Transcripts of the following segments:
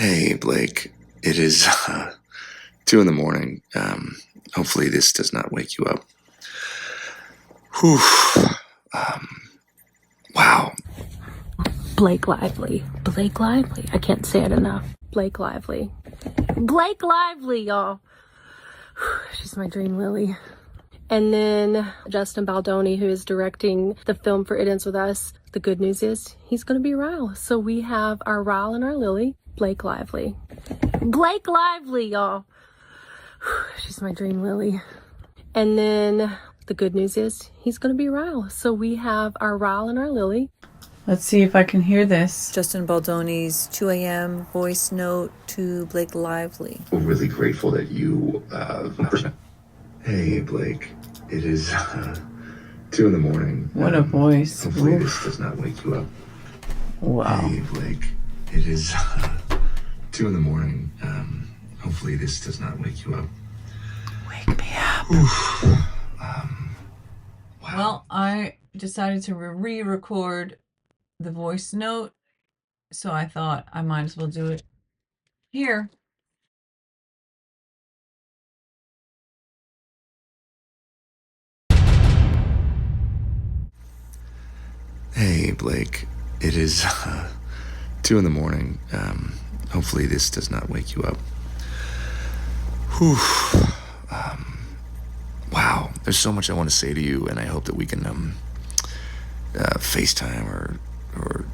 Hey, Blake. It is 2 in the morning. Hopefully this does not wake you up. Whew. Wow. Blake Lively. Blake Lively. I can't say it enough. Blake Lively. Blake Lively, y'all. She's my dream lily. And then Justin Baldoni, who is directing the film for It Ends With Us. The good news is he's going to be Ryle. So we have our Ryle and our Lily, Blake Lively. Blake Lively, y'all. She's my dream lily. And then the good news is he's going to be Ryle. So we have our Ryle and our Lily. Let's see if I can hear this. Justin Baldoni's 2 a.m. voice note to Blake Lively. We're really grateful that you... Hey, Blake. It is 2 in the morning. What a voice. Hopefully Oof. this does not wake you up. Wow. Hey, Blake. It is 2 in the morning. Hopefully this does not wake you up. Wake me up. Wow. Well, I decided to re-record the voice note, so I thought I might as well do it here. Hey, Blake. It is 2 in the morning. Hopefully this does not wake you up. Whew. Wow. There's so much I want to say to you, and I hope that we can FaceTime or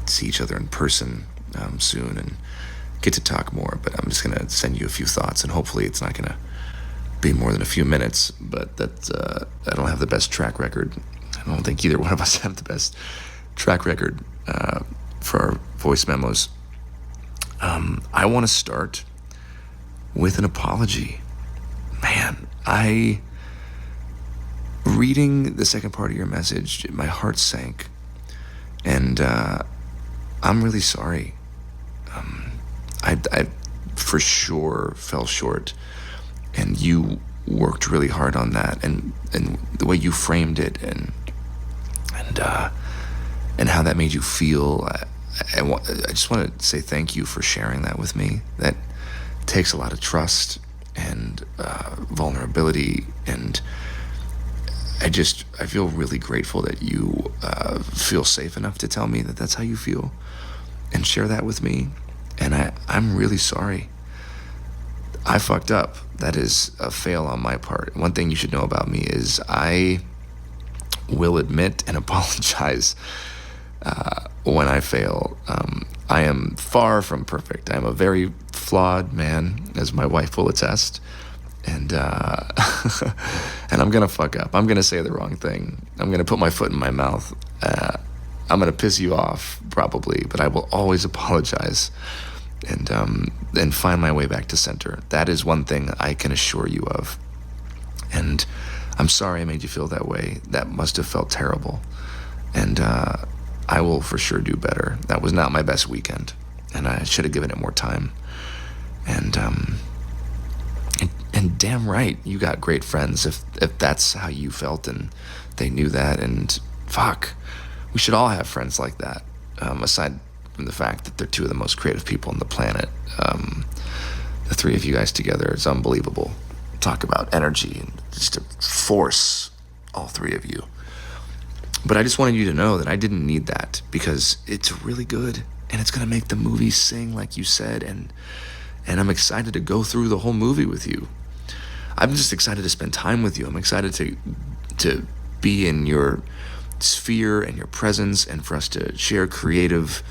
see each other in person soon and get to talk more. But I'm just going to send you a few thoughts, and hopefully it's not going to be more than a few minutes. But that I don't have the best track record. I don't think either one of us have the best track record for our voice memos. I want to start with an apology. Man, reading the second part of your message, my heart sank. And I'm really sorry. I for sure fell short. And you worked really hard on that. And the way you framed it and how that made you feel, I just want to say thank you for sharing that with me. That takes a lot of trust and vulnerability, and I feel really grateful that you feel safe enough to tell me that that's how you feel and share that with me. And I'm really sorry. I fucked up. That is a fail on my part. One thing you should know about me is I will admit and apologize when I fail. I am far from perfect. I'm a very flawed man, as my wife will attest. And and I'm gonna fuck up. I'm gonna say the wrong thing. I'm gonna put my foot in my mouth. I'm gonna piss you off probably, but I will always apologize and find my way back to center. That is one thing I can assure you of. And I'm sorry I made you feel that way. That must have felt terrible. And I will for sure do better. That was not my best weekend, and I should have given it more time. And damn right, you got great friends if that's how you felt and they knew that. And fuck, we should all have friends like that, aside from the fact that they're two of the most creative people on the planet. The three of you guys together is unbelievable. Talk about energy and just a force, all three of you. But I just wanted you to know that I didn't need that, because it's really good and it's gonna make the movie sing like you said, and I'm excited to go through the whole movie with you. I'm just excited to spend time with you. I'm excited to be in your sphere and your presence, and for us to share creative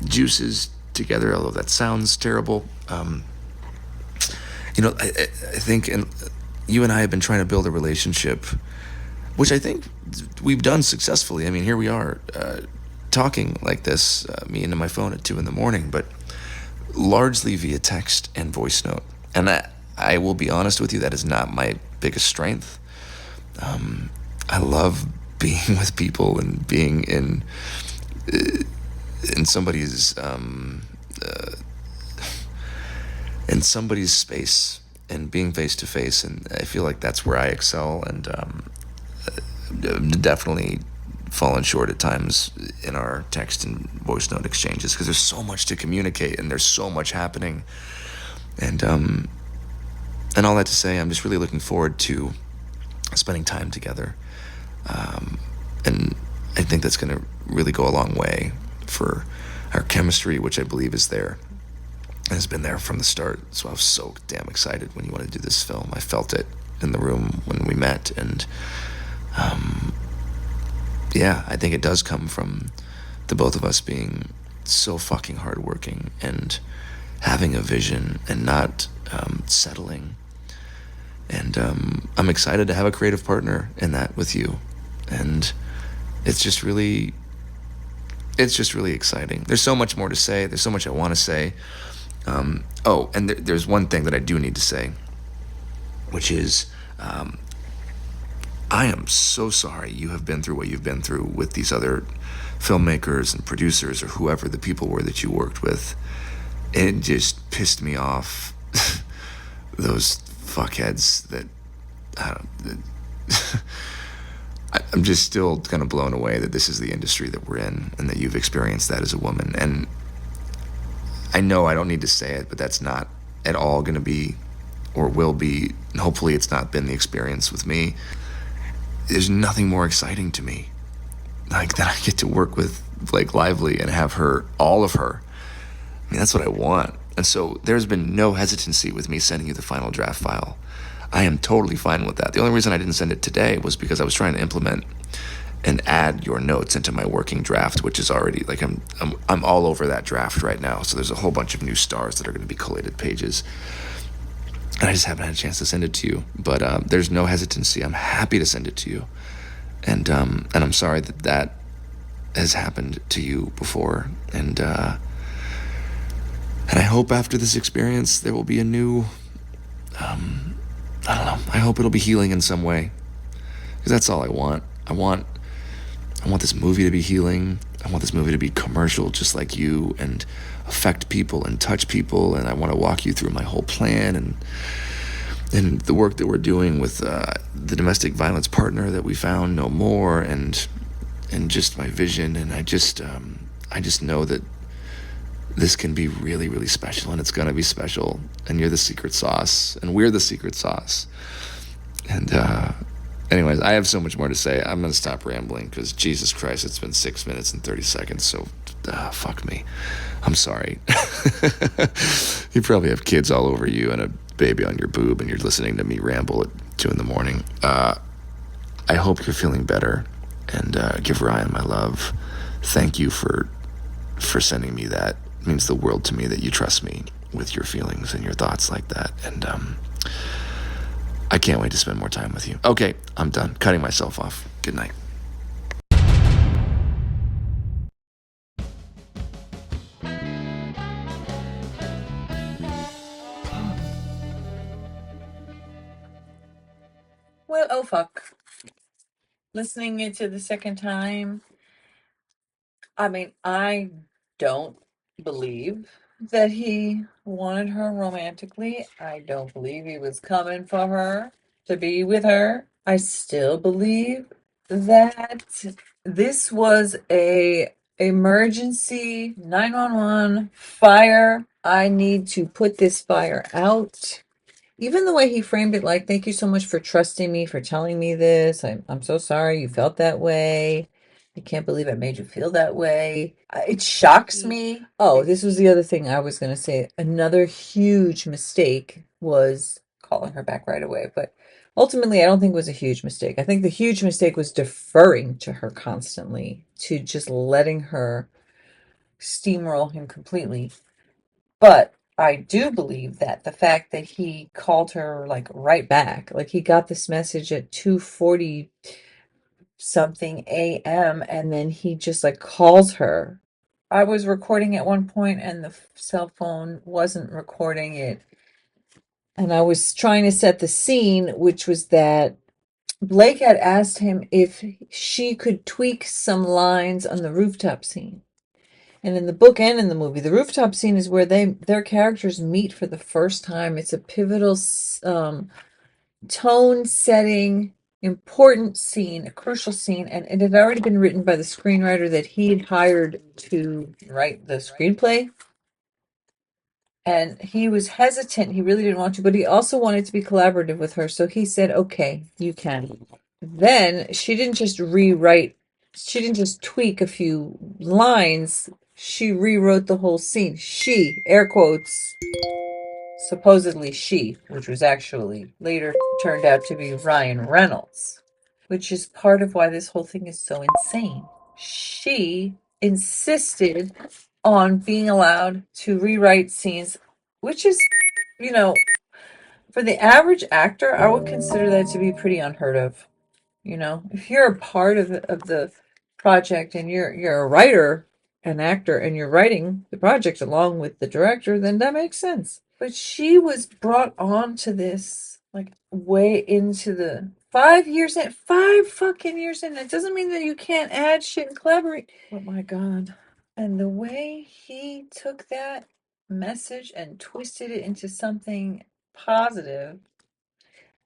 juices together, although that sounds terrible. I think you and I have been trying to build a relationship, which I think we've done successfully. I mean, here we are talking like this, me into my phone at 2 in the morning, but largely via text and voice note. And I will be honest with you, that is not my biggest strength. I love being with people and being in somebody's space and being face to face, and I feel like that's where I excel. And definitely fallen short at times in our text and voice note exchanges because there's so much to communicate and there's so much happening. And all that to say, I'm just really looking forward to spending time together. And I think that's going to really go a long way for our chemistry, which I believe is there and has been there from the start. So I was so damn excited when you wanted to do this film. I felt it in the room when we met. And yeah, I think it does come from the both of us being so fucking hardworking and having a vision and not settling. And I'm excited to have a creative partner in that with you. And it's just really exciting. There's so much more to say. There's so much I want to say. And there's one thing that I do need to say, which is I am so sorry you have been through what you've been through with these other filmmakers and producers or whoever the people were that you worked with. It just pissed me off. Those fuckheads that I'm just still kind of blown away that this is the industry that we're in and that you've experienced that as a woman. And I know I don't need to say it, but that's not at all going to be or will be, and hopefully it's not been the experience with me. There's nothing more exciting to me like that I get to work with Blake Lively and have her, all of her. I mean, that's what I want. And so there's been no hesitancy with me sending you the final draft file. I am totally fine with that. The only reason I didn't send it today was because I was trying to implement and add your notes into my working draft, which is already like I'm all over that draft right now. So there's a whole bunch of new stars that are going to be collated pages, and I just haven't had a chance to send it to you. But there's no hesitancy. I'm happy to send it to you, and I'm sorry that has happened to you before, and I hope after this experience there will be a new. I don't know. I hope it'll be healing in some way, because that's all I want. I want this movie to be healing. I want this movie to be commercial, just like you, and affect people and touch people. And I want to walk you through my whole plan and the work that we're doing with the domestic violence partner that we found, No More, and just my vision. And I just know that this can be really, really special, and it's going to be special. And you're the secret sauce, and we're the secret sauce. And anyways, I have so much more to say. I'm going to stop rambling because, Jesus Christ, it's been 6 minutes and 30 seconds, so fuck me. I'm sorry. You probably have kids all over you and a baby on your boob, and you're listening to me ramble at 2 a.m. I hope you're feeling better, and give Ryan my love. Thank you for sending me that. It means the world to me that you trust me with your feelings and your thoughts like that. And I can't wait to spend more time with you. Okay, I'm done. Cutting myself off. Good night. Well, oh fuck. Listening it to the second time, I mean, I don't believe that he wanted her romantically. I don't believe he was coming for her to be with her. I still believe that this was a emergency 911 fire. I need to put this fire out. Even the way he framed it, like, thank you so much for trusting me, for telling me this. I'm so sorry you felt that way. I can't believe I made you feel that way. It shocks me. Oh, this was the other thing I was going to say. Another huge mistake was calling her back right away. But ultimately, I don't think it was a huge mistake. I think the huge mistake was deferring to her constantly, to just letting her steamroll him completely. But I do believe that the fact that he called her like right back, like he got this message at 2:40 something a.m. and then he just like calls her. I was recording at one point and the cell phone wasn't recording it. And I was trying to set the scene, which was that Blake had asked him if she could tweak some lines on the rooftop scene. And in the book and in the movie, the rooftop scene is where their characters meet for the first time. It's a pivotal tone setting important scene, a crucial scene, and it had already been written by the screenwriter that he had hired to write the screenplay. And he was hesitant. He really didn't want to, but he also wanted to be collaborative with her. So he said, okay, you can. Then she didn't just rewrite, she didn't just tweak a few lines. She rewrote the whole scene. She, air quotes, supposedly she, which was actually later turned out to be Ryan Reynolds, which is part of why this whole thing is so insane. She insisted on being allowed to rewrite scenes, which is, you know, for the average actor, I would consider that to be pretty unheard of. You know, if you're a part of the project and you're a writer, an actor, and you're writing the project along with the director, then that makes sense. But she was brought on to this like way into the 5 years in, 5 fucking years in. It doesn't mean that you can't add shit and collaborate. Oh my God. And the way he took that message and twisted it into something positive.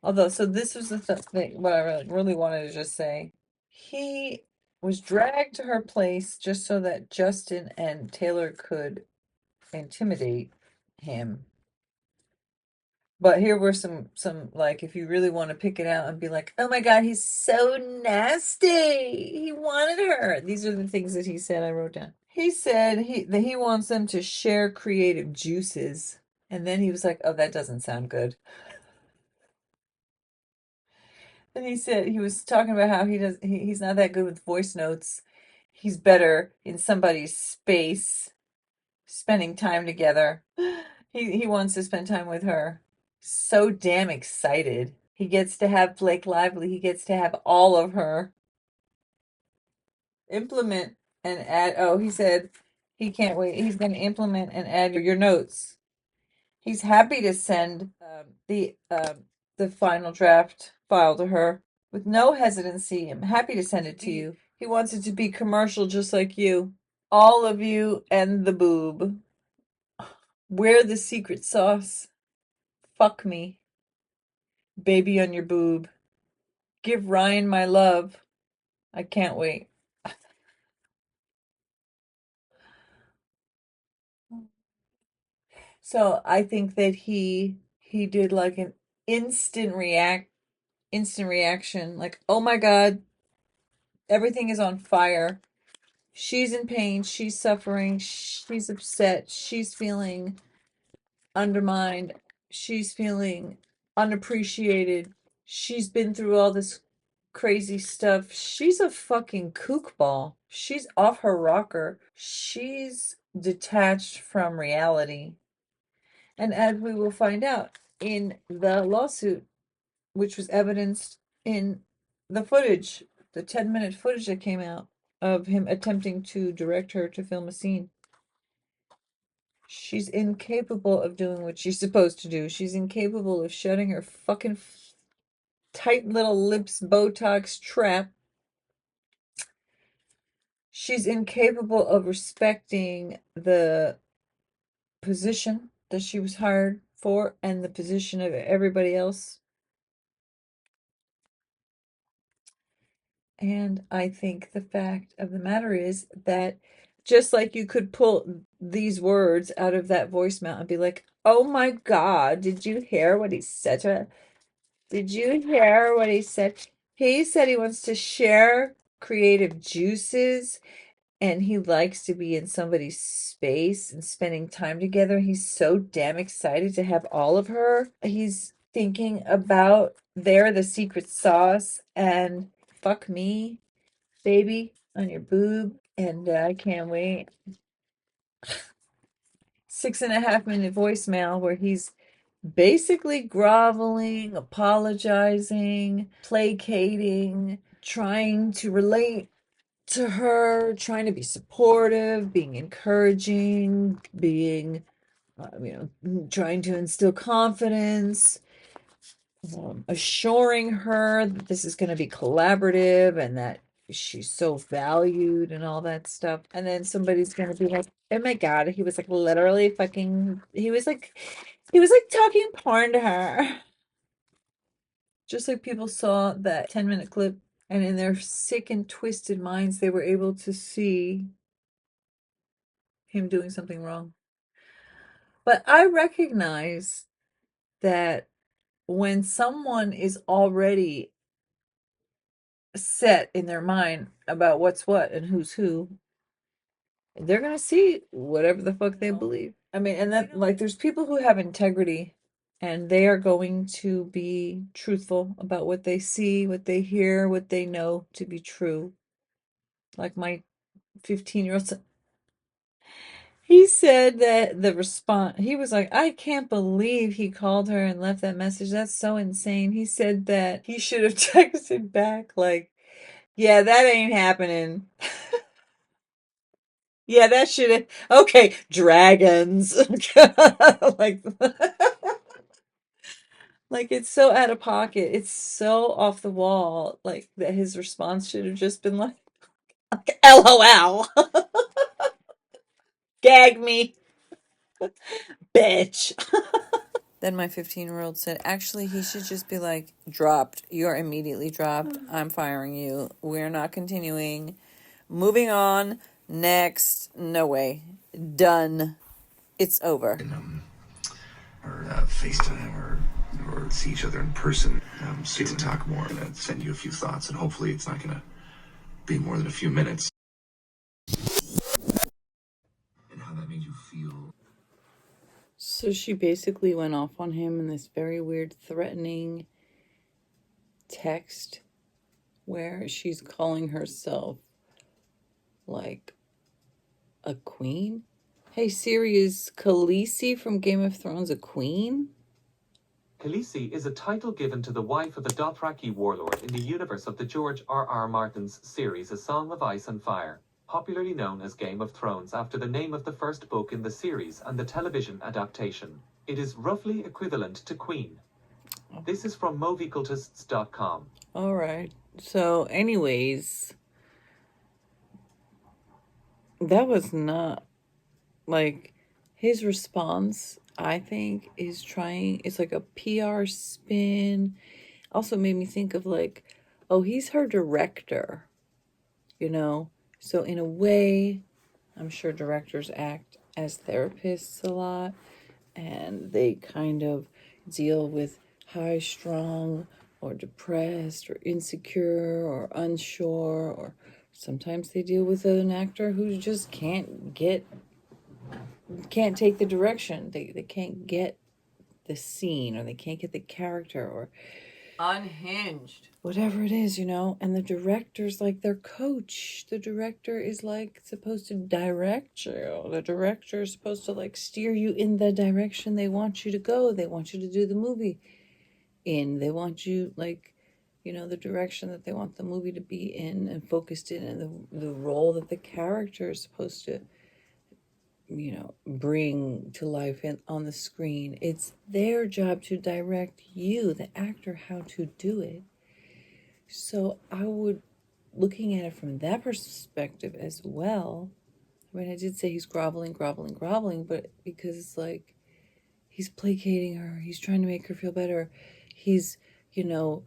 Although, so this was the thing, what I really wanted to just say. He was dragged to her place just so that Justin and Taylor could intimidate him. But here were some like, if you really want to pick it out and be like, oh my God, he's so nasty. He wanted her. These are the things that he said. I wrote down. He said that he wants them to share creative juices. And then he was like, oh, that doesn't sound good. And he said he was talking about how he's not that good with voice notes. He's better in somebody's space, spending time together. He wants to spend time with her. So damn excited. He gets to have Blake Lively. He gets to have all of her. Implement and add. Oh, he said he can't wait. He's going to implement and add your notes. He's happy to send the final draft file to her with no hesitancy. I'm happy to send it to you. He wants it to be commercial just like you. All of you and the boob. Wear the secret sauce. Fuck me. Baby on your boob. Give Ryan my love. I can't wait. So I think that he did like an instant reaction, like, oh my God, everything is on fire. She's in pain, she's suffering, she's upset, she's feeling undermined, she's feeling unappreciated, she's been through all this crazy stuff. She's a fucking kookball. She's off her rocker. She's detached from reality. And as we will find out in the lawsuit, which was evidenced in the footage, the 10-minute footage that came out of him attempting to direct her to film a scene. She's incapable of doing what she's supposed to do. She's incapable of shutting her fucking tight little lips Botox trap. She's incapable of respecting the position that she was hired for and the position of everybody else. And I think the fact of the matter is that just like you could pull these words out of that voicemail and be like, oh my God, did you hear what he said to her? Did you hear what he said? He said he wants to share creative juices and he likes to be in somebody's space and spending time together. He's so damn excited to have all of her. He's thinking about they're the secret sauce and fuck me, baby, on your boob. And I can't wait. 6.5 minute voicemail where he's basically groveling, apologizing, placating, trying to relate to her, trying to be supportive, being encouraging, being, trying to instill confidence, assuring her that this is going to be collaborative and that she's so valued and all that stuff. And then somebody's going to be like, oh my God, he was like literally fucking, he was like talking porn to her. Just like people saw that 10-minute clip, and in their sick and twisted minds, they were able to see him doing something wrong. But I recognize that when someone is already set in their mind about what's what and who's who, they're gonna see whatever the fuck they believe. I mean, and that, like, there's people who have integrity, and they are going to be truthful about what they see, what they hear, what they know to be true. Like my 15-year-old son, he said that the response, he was like, I can't believe he called her and left that message. That's so insane. He said that he should have texted back, like, yeah, that ain't happening. Yeah, that should have. Okay, dragons. like, like it's so out of pocket. It's so off the wall. Like that, his response should have just been like, "LOL, gag me, bitch." Then my 15-year-old said, actually, he should just be like, dropped. You're immediately dropped. I'm firing you. We're not continuing. Moving on. Next. No way. Done. It's over. Or FaceTime or see each other in person. So get to talk more. I'm gonna send you a few thoughts, and hopefully it's not gonna be more than a few minutes. And how that made you feel. So she basically went off on him in this very weird, threatening text where she's calling herself like a queen. Hey Siri, is Khaleesi from Game of Thrones a queen? Khaleesi is a title given to the wife of a Dothraki warlord in the universe of the George R.R. Martin's series A Song of Ice and Fire, popularly known as Game of Thrones after the name of the first book in the series and the television adaptation. It is roughly equivalent to queen. This is from moviecultists.com. All right. So, anyways, that was not like his response. I think is trying. It's like a PR spin. Also made me think of like, oh, he's her director. You know. So in a way, I'm sure directors act as therapists a lot, and they kind of deal with high strung or depressed or insecure or unsure, or sometimes they deal with an actor who just can't take the direction. They can't get the scene, or they can't get the character, or Unhinged. whatever it is, you know. And the director's like their coach. The director is like supposed to direct you. The director is supposed to like steer you in the direction they want you to go. They want you to do the movie in. They want you like, you know, the direction that they want the movie to be in and focused in, and the role that the character is supposed to, you know, bring to life on the screen. It's their job to direct you, the actor, how to do it. So I would, looking at it from that perspective as well, I mean, I did say he's groveling, but because it's like he's placating her, he's trying to make her feel better, he's, you know,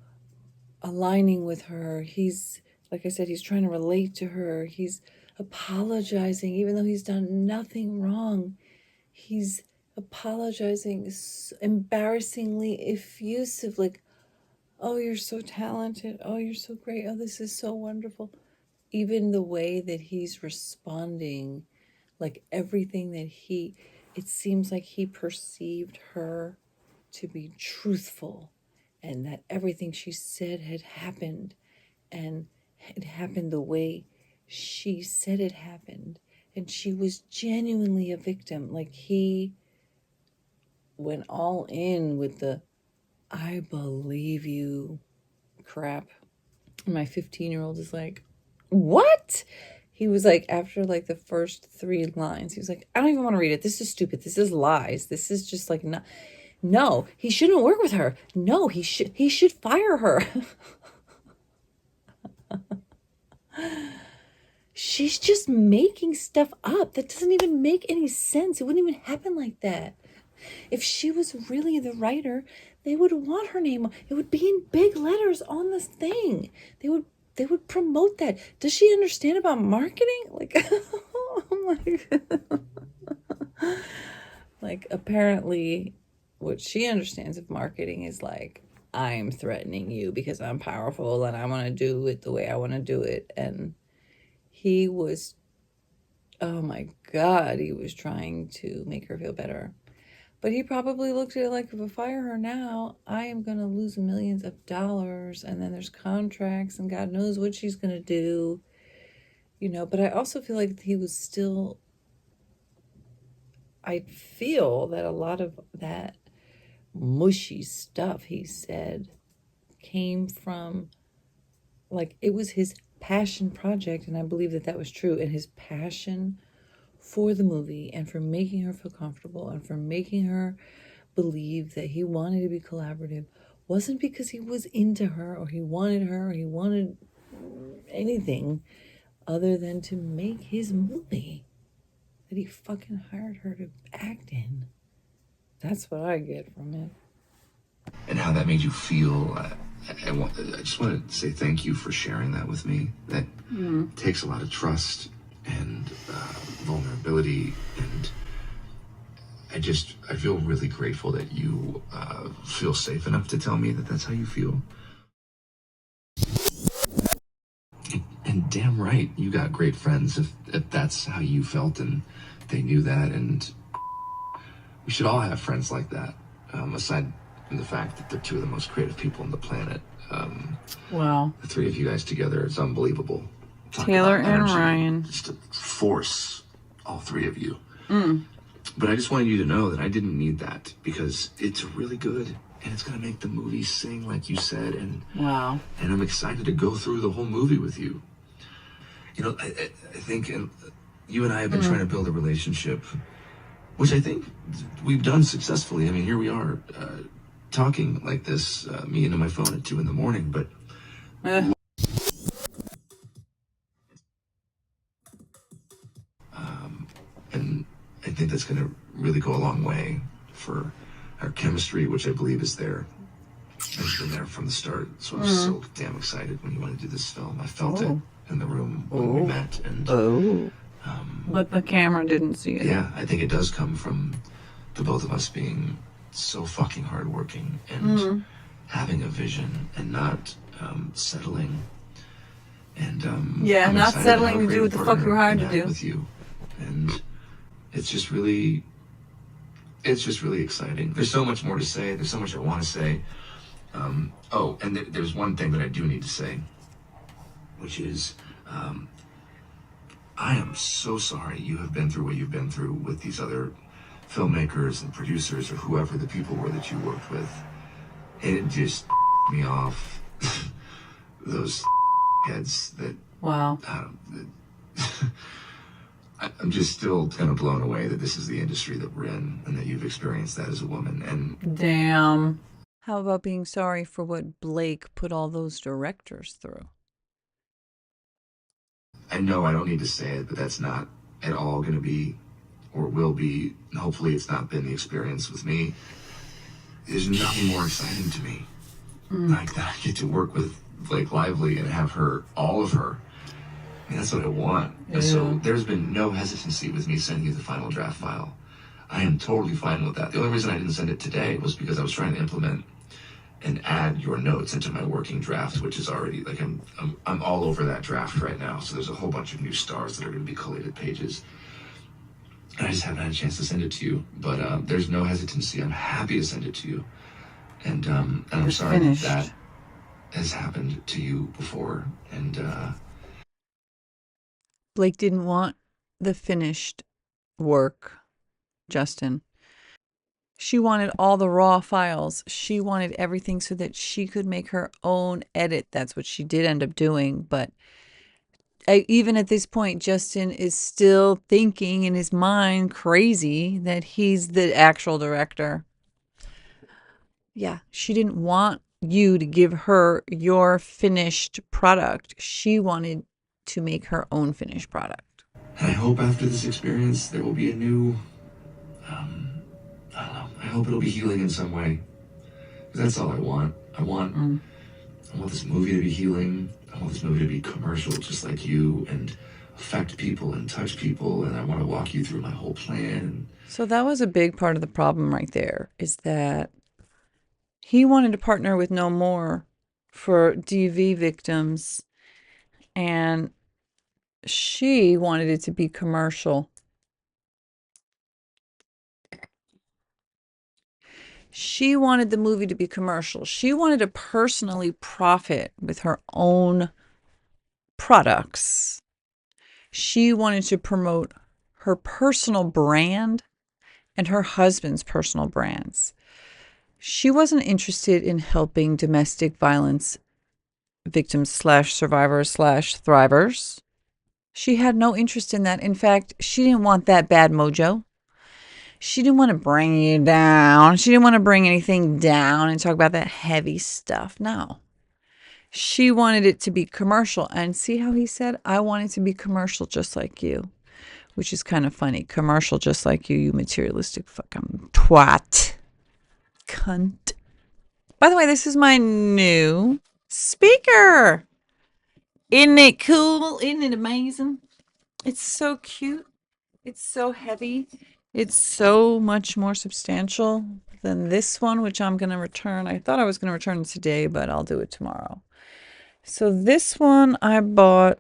aligning with her, he's, like I said, he's trying to relate to her, he's apologizing even though he's done nothing wrong. He's apologizing embarrassingly effusive, like, oh, you're so talented, oh, you're so great, oh, this is so wonderful. Even the way that he's responding, like everything that it seems like he perceived her to be truthful, and that everything she said had happened, and it happened the way she said it happened, and she was genuinely a victim. Like he went all in with the I believe you crap. And my 15-year-old is like, what? He was like, after like the first 3 lines, he was like, I don't even want to read it. This is stupid. This is lies. This is just like, no, he shouldn't work with her. No, he should fire her. She's just making stuff up that doesn't even make any sense. It wouldn't even happen like that. If she was really the writer, they would want her name. It would be in big letters on this thing. They would promote that. Does she understand about marketing? Like, oh my like apparently what she understands of marketing is like, I'm threatening you because I'm powerful and I want to do it the way I want to do it. And he was, oh my God, he was trying to make her feel better. But he probably looked at it like, if I fire her now, I am going to lose millions of dollars. And then there's contracts and God knows what she's going to do. You know, but I also feel like he was still, I feel that a lot of that mushy stuff he said came from, like, it was his passion project. And I believe that that was true. And his passion for the movie and for making her feel comfortable and for making her believe that he wanted to be collaborative wasn't because he was into her or he wanted anything other than to make his movie that he fucking hired her to act in. That's what I get from it. And how that made you feel. I just want to say thank you for sharing that with me. That takes a lot of trust and vulnerability, and I feel really grateful that you feel safe enough to tell me that that's how you feel. And damn right, you got great friends if that's how you felt and they knew that, and we should all have friends like that, aside from the fact that they're two of the most creative people on the planet. Wow. The three of you guys together, it's unbelievable. Taylor and Ryan. Just to force all three of you. But I just wanted you to know that I didn't need that, because it's really good and it's going to make the movie sing like you said. And Wow. And I'm excited to go through the whole movie with you. You know, I think you and I have been trying to build a relationship, which I think we've done successfully. I mean, here we are talking like this, me into my phone at 2 a.m, but and I think that's going to really go a long way for our chemistry, which I believe is there. It's been there from the start. So I was so damn excited when you wanted to do this film. I felt it in the room when we met. And But the camera didn't see it. yeah, I think it does come from the both of us being so fucking hardworking and having a vision and not settling. And Yeah, I'm not excited settling have a to do great what the fuck partner you're hired in to that do. with you. And it's just really exciting. There's so much more to say. There's so much I want to say. And there's one thing that I do need to say, which is, I am so sorry you have been through what you've been through with these other filmmakers and producers or whoever the people were that you worked with. It just me off. Those heads that, Wow. I'm just still kind of blown away that this is the industry that we're in and that you've experienced that as a woman. And Damn. How about being sorry for what Blake put all those directors through? I know I don't need to say it, but that's not at all going to be or will be. Hopefully it's not been the experience with me. There's nothing more exciting to me like that. I get to work with Blake Lively and have her, all of her. I mean, that's what I want. Yeah. So there's been no hesitancy with me sending you the final draft file. I am totally fine with that. The only reason I didn't send it today was because I was trying to implement and add your notes into my working draft, which is already like I'm all over that draft right now. So there's a whole bunch of new stars that are going to be collated pages. And I just haven't had a chance to send it to you. But there's no hesitancy. I'm happy to send it to you. And I'm sorry that has happened to you before. And Blake didn't want the finished work, Justin. She wanted all the raw files. She wanted everything so that she could make her own edit. That's what she did end up doing. But even at this point, Justin is still thinking in his mind crazy that he's the actual director. Yeah, she didn't want you to give her your finished product. She wanted to make her own finished product. I hope after this experience there will be a new, I don't know, hope it'll be healing in some way. Because that's all I want. I want this movie to be healing. I want this movie to be commercial, just like you, and affect people and touch people. And I want to walk you through my whole plan. So that was a big part of the problem right there, is that he wanted to partner with No More for DV victims, and she wanted it to be commercial. She wanted the movie to be commercial. She wanted to personally profit with her own products. She wanted to promote her personal brand and her husband's personal brands. She wasn't interested in helping domestic violence victims / survivors / thrivers. She had no interest in that. In fact, she didn't want that bad mojo. She didn't want to bring you down. She didn't want to bring anything down and talk about that heavy stuff. No. She wanted it to be commercial. And see how he said, I want it to be commercial just like you. Which is kind of funny. Commercial just like you materialistic fucking twat. Cunt. By the way, this is my new speaker. Isn't it cool? Isn't it amazing? It's so cute. It's so heavy. It's so much more substantial than this one, which I'm going to return. I thought I was going to return it today, but I'll do it tomorrow. So this one I bought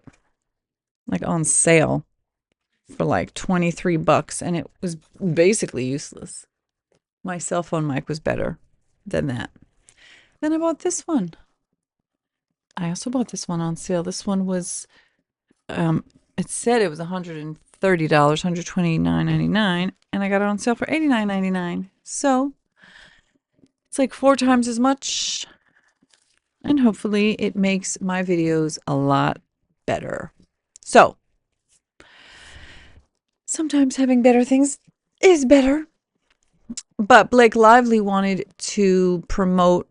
like on sale for like $23, and it was basically useless. My cell phone mic was better than that. Then I bought this one. I also bought this one on sale. This one was, it said it was $130, $129.99, and I got it on sale for $89.99. So it's like 4 times as much, and hopefully it makes my videos a lot better. So sometimes having better things is better. But Blake Lively wanted to promote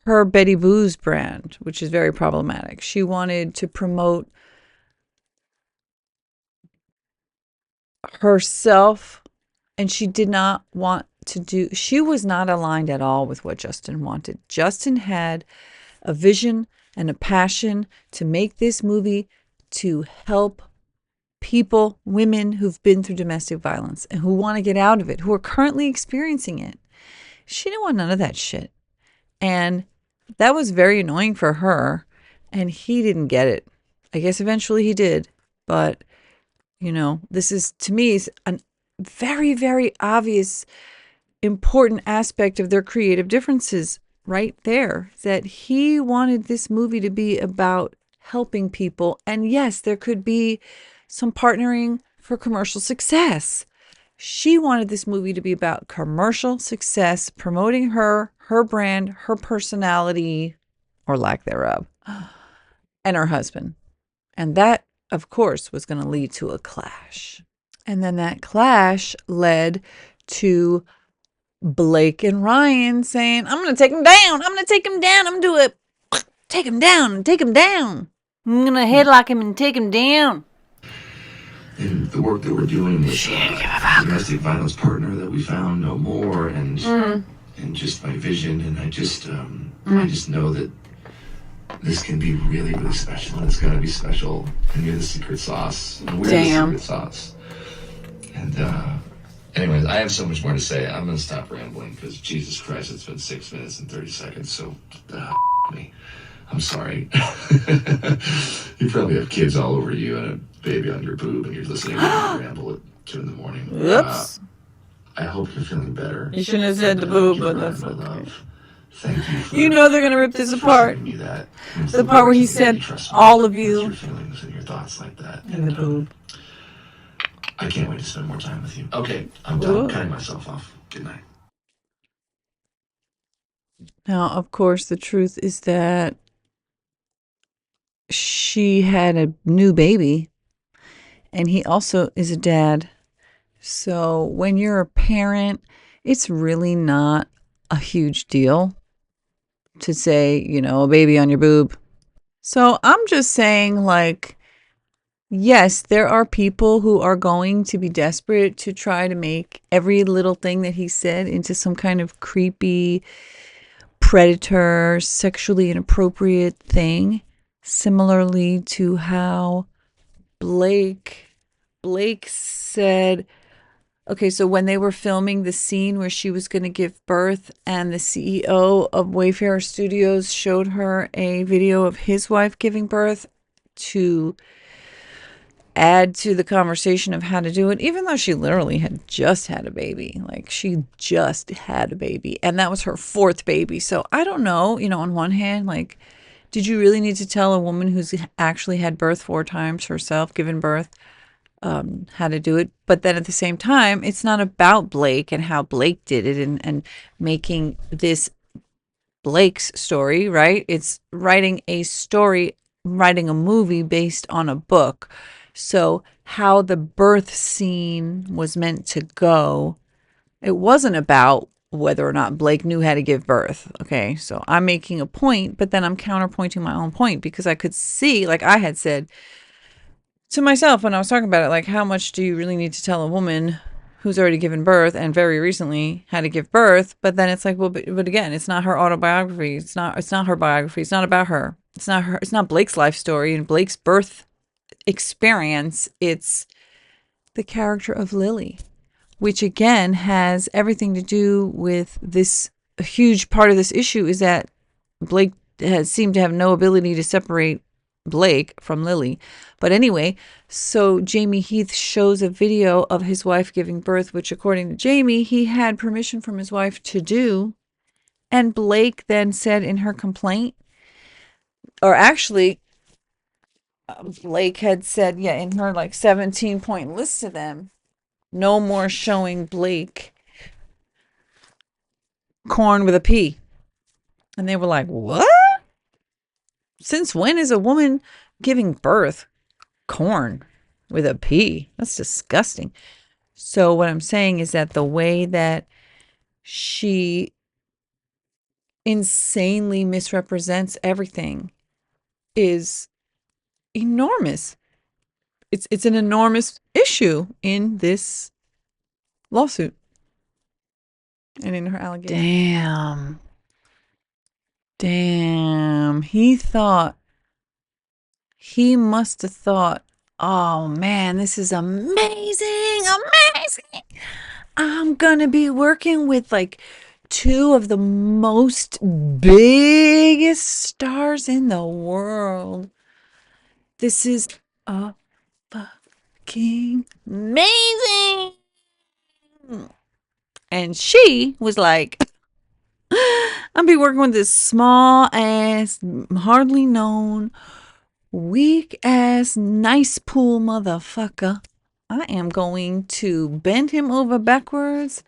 her Betty Boo's brand, which is very problematic. She wanted to promote herself, and she did not want to do, she was not aligned at all with what Justin wanted. Justin had a vision and a passion to make this movie to help people, women who've been through domestic violence and who want to get out of it, who are currently experiencing it. She didn't want none of that shit. And that was very annoying for her. And he didn't get it. I guess eventually he did. But, you know, this is, to me, is a very, very obvious, important aspect of their creative differences right there. That he wanted this movie to be about helping people. And yes, there could be some partnering for commercial success. She wanted this movie to be about commercial success, promoting her brand, her personality, or lack thereof, and her husband. And that, of course, was going to lead to a clash. And then that clash led to Blake and Ryan saying, I'm going to take him down. I'm going to take him down. I'm going to do it. Take him down and take him down. I'm going to headlock him and take him down. And the work that we're doing with the domestic violence partner that we found, No More, and just my vision, and I just know that this can be really, really special, and it's gonna be special, and you're the secret sauce, and we're the secret sauce. And anyways, I have so much more to say. I'm gonna stop rambling, because Jesus Christ, it's been 6 minutes and 30 seconds, so me. I'm sorry. You probably have kids all over you and a baby on your boob, and you're listening to me ramble at 2 in the morning. Whoops. I hope you're feeling better. You shouldn't have said the boob, but that's my okay. love. Thank you. For you know they're going to rip this apart. showing me that. The part where he said, all of you. Your feelings and your thoughts like that. And the boob. I can't wait to spend more time with you. Okay, I'm done cutting myself off. Good night. Now, of course, the truth is that she had a new baby, and he also is a dad. So when you're a parent, it's really not a huge deal to say, you know, a baby on your boob. So I'm just saying, like, yes, there are people who are going to be desperate to try to make every little thing that he said into some kind of creepy predator, sexually inappropriate thing. Similarly to how Blake Blake said, okay, so when they were filming the scene where she was going to give birth and the CEO of Wayfarer Studios showed her a video of his wife giving birth to add to the conversation of how to do it, even though she literally had just had a baby. Like, she just had a baby, and that was her fourth baby. So I don't know, on one hand, like, did you really need to tell a woman who's actually had birth 4 times herself, given birth, how to do it? But then at the same time, it's not about Blake and how Blake did it and making this Blake's story, right? It's writing a story, writing a movie based on a book. So, how the birth scene was meant to go, it wasn't about whether or not Blake knew how to give birth. Okay. So, I'm making a point, but then I'm counterpointing my own point because I could see, like I had said to myself when I was talking about it, like, how much do you really need to tell a woman who's already given birth and very recently had to give birth? But then it's like, well, but again, it's not her autobiography. It's not her biography. It's not about her. It's not Blake's life story and Blake's birth experience. It's the character of Lily, which again has everything to do with this. A huge part of this issue is that Blake has seemed to have no ability to separate Blake from Lily. But anyway, so Jamie Heath shows a video of his wife giving birth, which according to Jamie, he had permission from his wife to do. And Blake then said in her complaint, or actually, Blake had said, yeah, in her like 17-point list to them, no more showing Blake corn with a P. And they were like, what? Since when is a woman giving birth corn with a P? That's disgusting. So what I'm saying is that the way that she insanely misrepresents everything is enormous. It's an enormous issue in this lawsuit and in her allegation. Damn. He must have thought, oh man, this is amazing. I'm gonna be working with like 2 of the most biggest stars in the world. This is a fucking amazing. And she was like, I'm be working with this small ass, hardly known, weak ass, nice pool motherfucker. I am going to bend him over backwards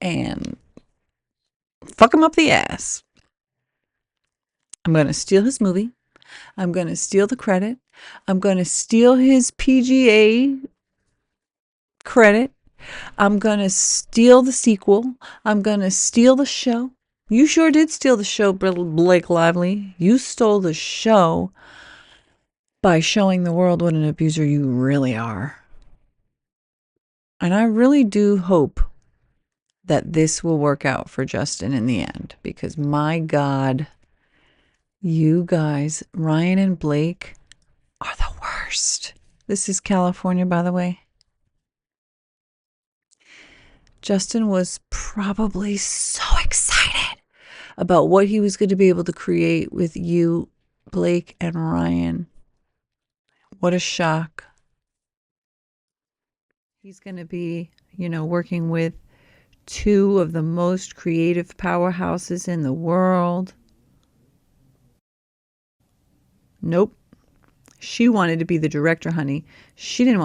and fuck him up the ass. I'm going to steal his movie. I'm going to steal the credit. I'm going to steal his PGA credit. I'm going to steal the sequel. I'm going to steal the show. You sure did steal the show, Blake Lively. You stole the show by showing the world what an abuser you really are. And I really do hope that this will work out for Justin in the end, because my God, you guys, Ryan and Blake, are the worst. This is California, by the way. Justin was probably so excited about what he was going to be able to create with you, Blake and Ryan. What a shock. He's going to be, working with 2 of the most creative powerhouses in the world. Nope. She wanted to be the director, honey. She didn't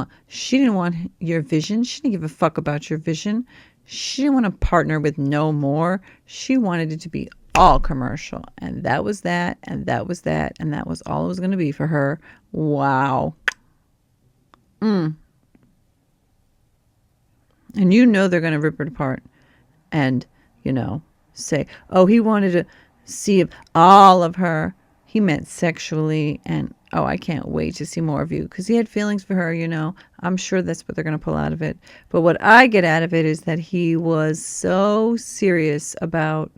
want your vision. She didn't give a fuck about your vision. She didn't want to partner with no more. She wanted it to be all commercial. And that was that, and that was that, and that was all it was going to be for her. Wow. And they're going to rip it apart and, say, oh, he wanted to see all of her He meant sexually, and oh, I can't wait to see more of you because he had feelings for her, I'm sure that's what they're going to pull out of it. But what I get out of it is that he was so serious about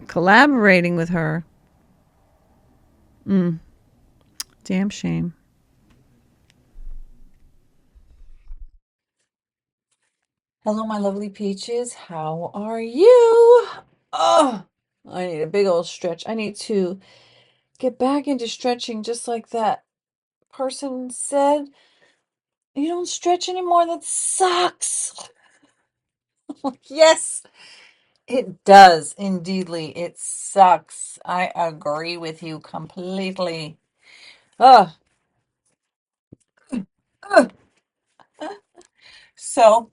collaborating with her. Damn shame. Hello, my lovely peaches. How are you? Oh, I need a big old stretch. I need to get back into stretching just like that person said. You don't stretch anymore. That sucks. Yes, it does. Indeedly, it sucks. I agree with you completely. Ugh. Ugh. So,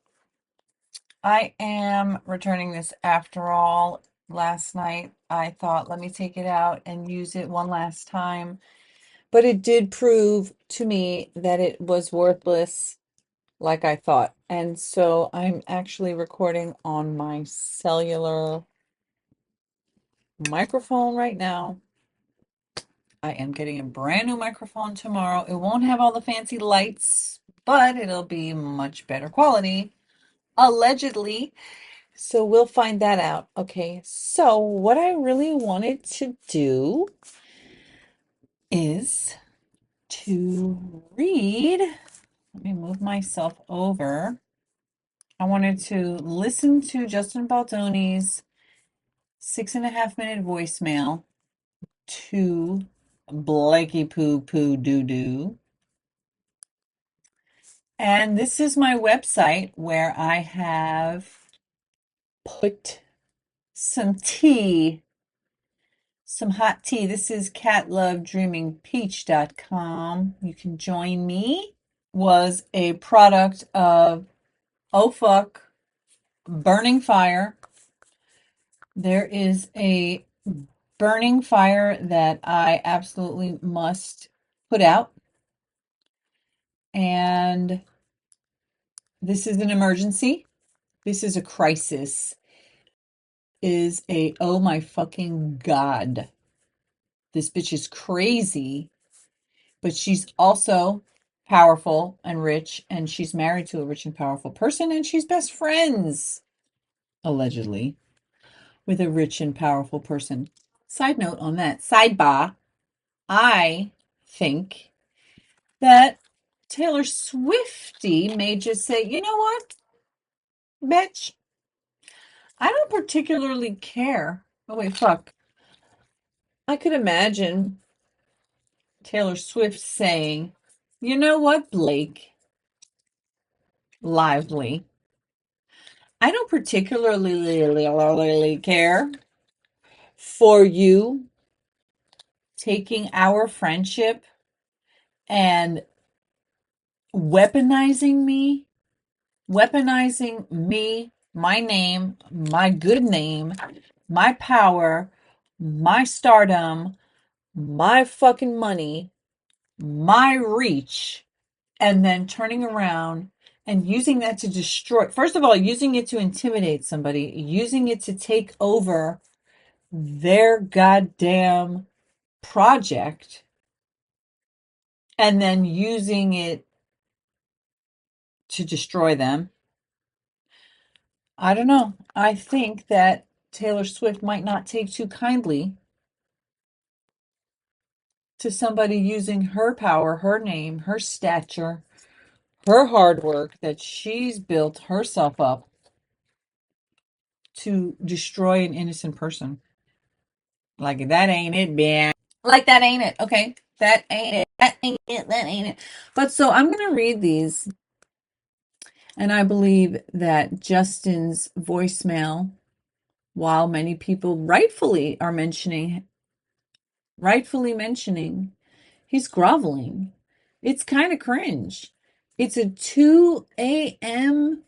I am returning this after all. Last night, I thought, let me take it out and use it one last time. But it did prove to me that it was worthless, like I thought. And so I'm actually recording on my cellular microphone right now. I am getting a brand new microphone tomorrow. It won't have all the fancy lights, but it'll be much better quality, allegedly. So we'll find that out. Okay, so what I really wanted to do is to read. Let me move myself over. I wanted to listen to Justin Baldoni's 6.5 minute voicemail to Blakey Poo Poo Doo Doo. And this is my website where I have put some tea, some hot tea. This is catlovedreamingpeach.com. You can join me. Was a product of Oh Fuck Burning Fire. There is a burning fire that I absolutely must put out. And this is an emergency. This is a crisis. Is a oh my fucking god. This bitch is crazy, but she's also powerful and rich, and she's married to a rich and powerful person, and she's best friends, allegedly, with a rich and powerful person. Side note on that, sidebar, I think that Taylor Swiftie may just say, you know what, bitch, I don't particularly care. Oh, wait, fuck. I could imagine Taylor Swift saying, you know what, Blake Lively, I don't particularly care for you taking our friendship and weaponizing me, my name, my good name, my power, my stardom, my fucking money, my reach, and then turning around and using that to destroy, first of all, using it to intimidate somebody, using it to take over their goddamn project, and then using it to destroy them. I don't know. I think that Taylor Swift might not take too kindly to somebody using her power, her name, her stature, her hard work that she's built herself up to destroy an innocent person. Like, that ain't it, man. Like, that ain't it. Okay. That ain't it. That ain't it. That ain't it. But so I'm going to read these. And I believe that Justin's voicemail, while many people rightfully mentioning, he's groveling. It's kind of cringe. It's a 2 a.m.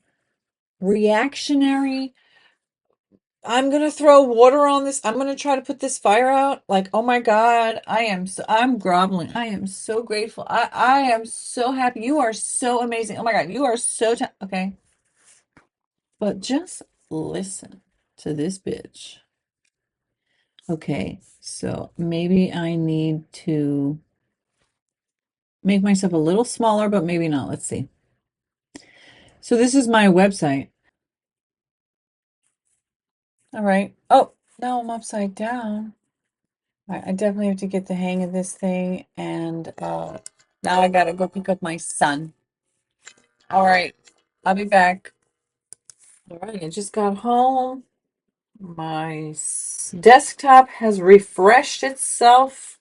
reactionary. I'm going to throw water on this. I'm going to try to put this fire out. Like, oh my God, I'm groveling. I am so grateful. I am so happy. You are so amazing. Oh my God, you are so, okay. But just listen to this bitch Okay, so maybe I need to make myself a little smaller, but maybe not. Let's see. So this is my website. All right. Oh, now I'm upside down. I definitely have to get the hang of this thing. And now I gotta go pick up my son. All right. I'll be back. All right. I just got home. My desktop has refreshed itself.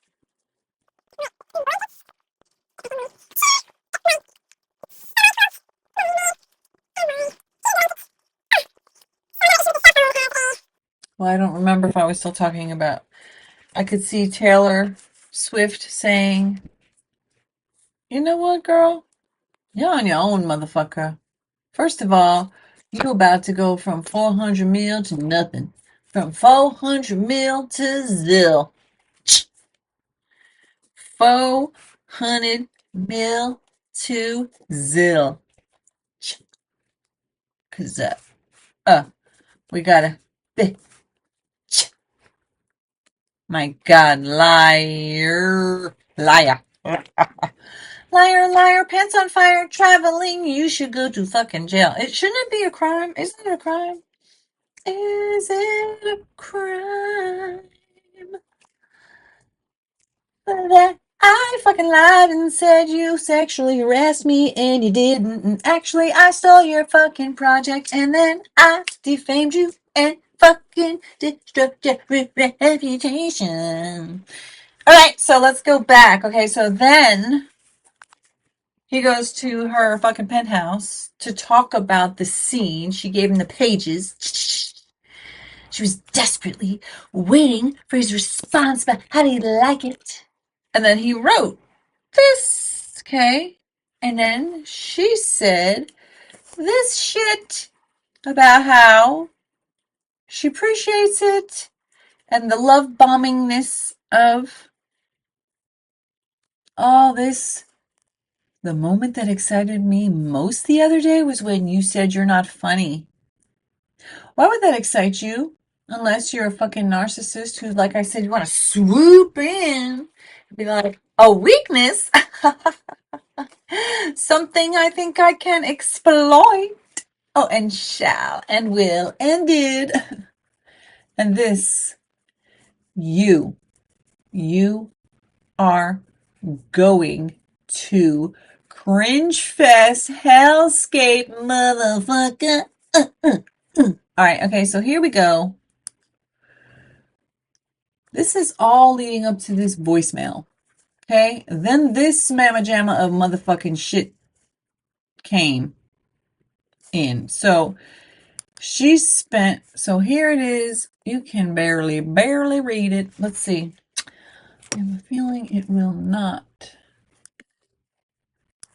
Well, I don't remember if I was still talking about. I could see Taylor Swift saying, "You know what, girl? You're on your own, motherfucker. First of all, you about to go from 400 mil to nothing. From 400 mil to zil. 400 mil to zil. Cause we gotta. My God, liar, liar, liar, liar, pants on fire, traveling. You should go to fucking jail. It shouldn't it be a crime? Isn't it a crime? Is it a crime that I fucking lied and said you sexually harassed me and you didn't? And actually, I stole your fucking project and then I defamed you and fucking destroyed your reputation. All right, so let's go back. Okay, so then he goes to her fucking penthouse to talk about the scene. She gave him the pages. She was desperately waiting for his response about how did he like it. And then he wrote this, okay? And then she said this shit about how she appreciates it and the love bombingness of all this. The moment that excited me most the other day was when you said you're not funny. Why would that excite you? Unless you're a fucking narcissist who, like I said, you want to swoop in and be like, a weakness? Something I think I can exploit. Oh, and shall, and will, and did. And this, you are going to Cringe Fest Hellscape, motherfucker. All right, okay, so here we go. This is all leading up to this voicemail. Okay, then this mamma jamma of motherfucking shit came in. So she spent, so here it is. You can barely read it. Let's see. I have a feeling it will not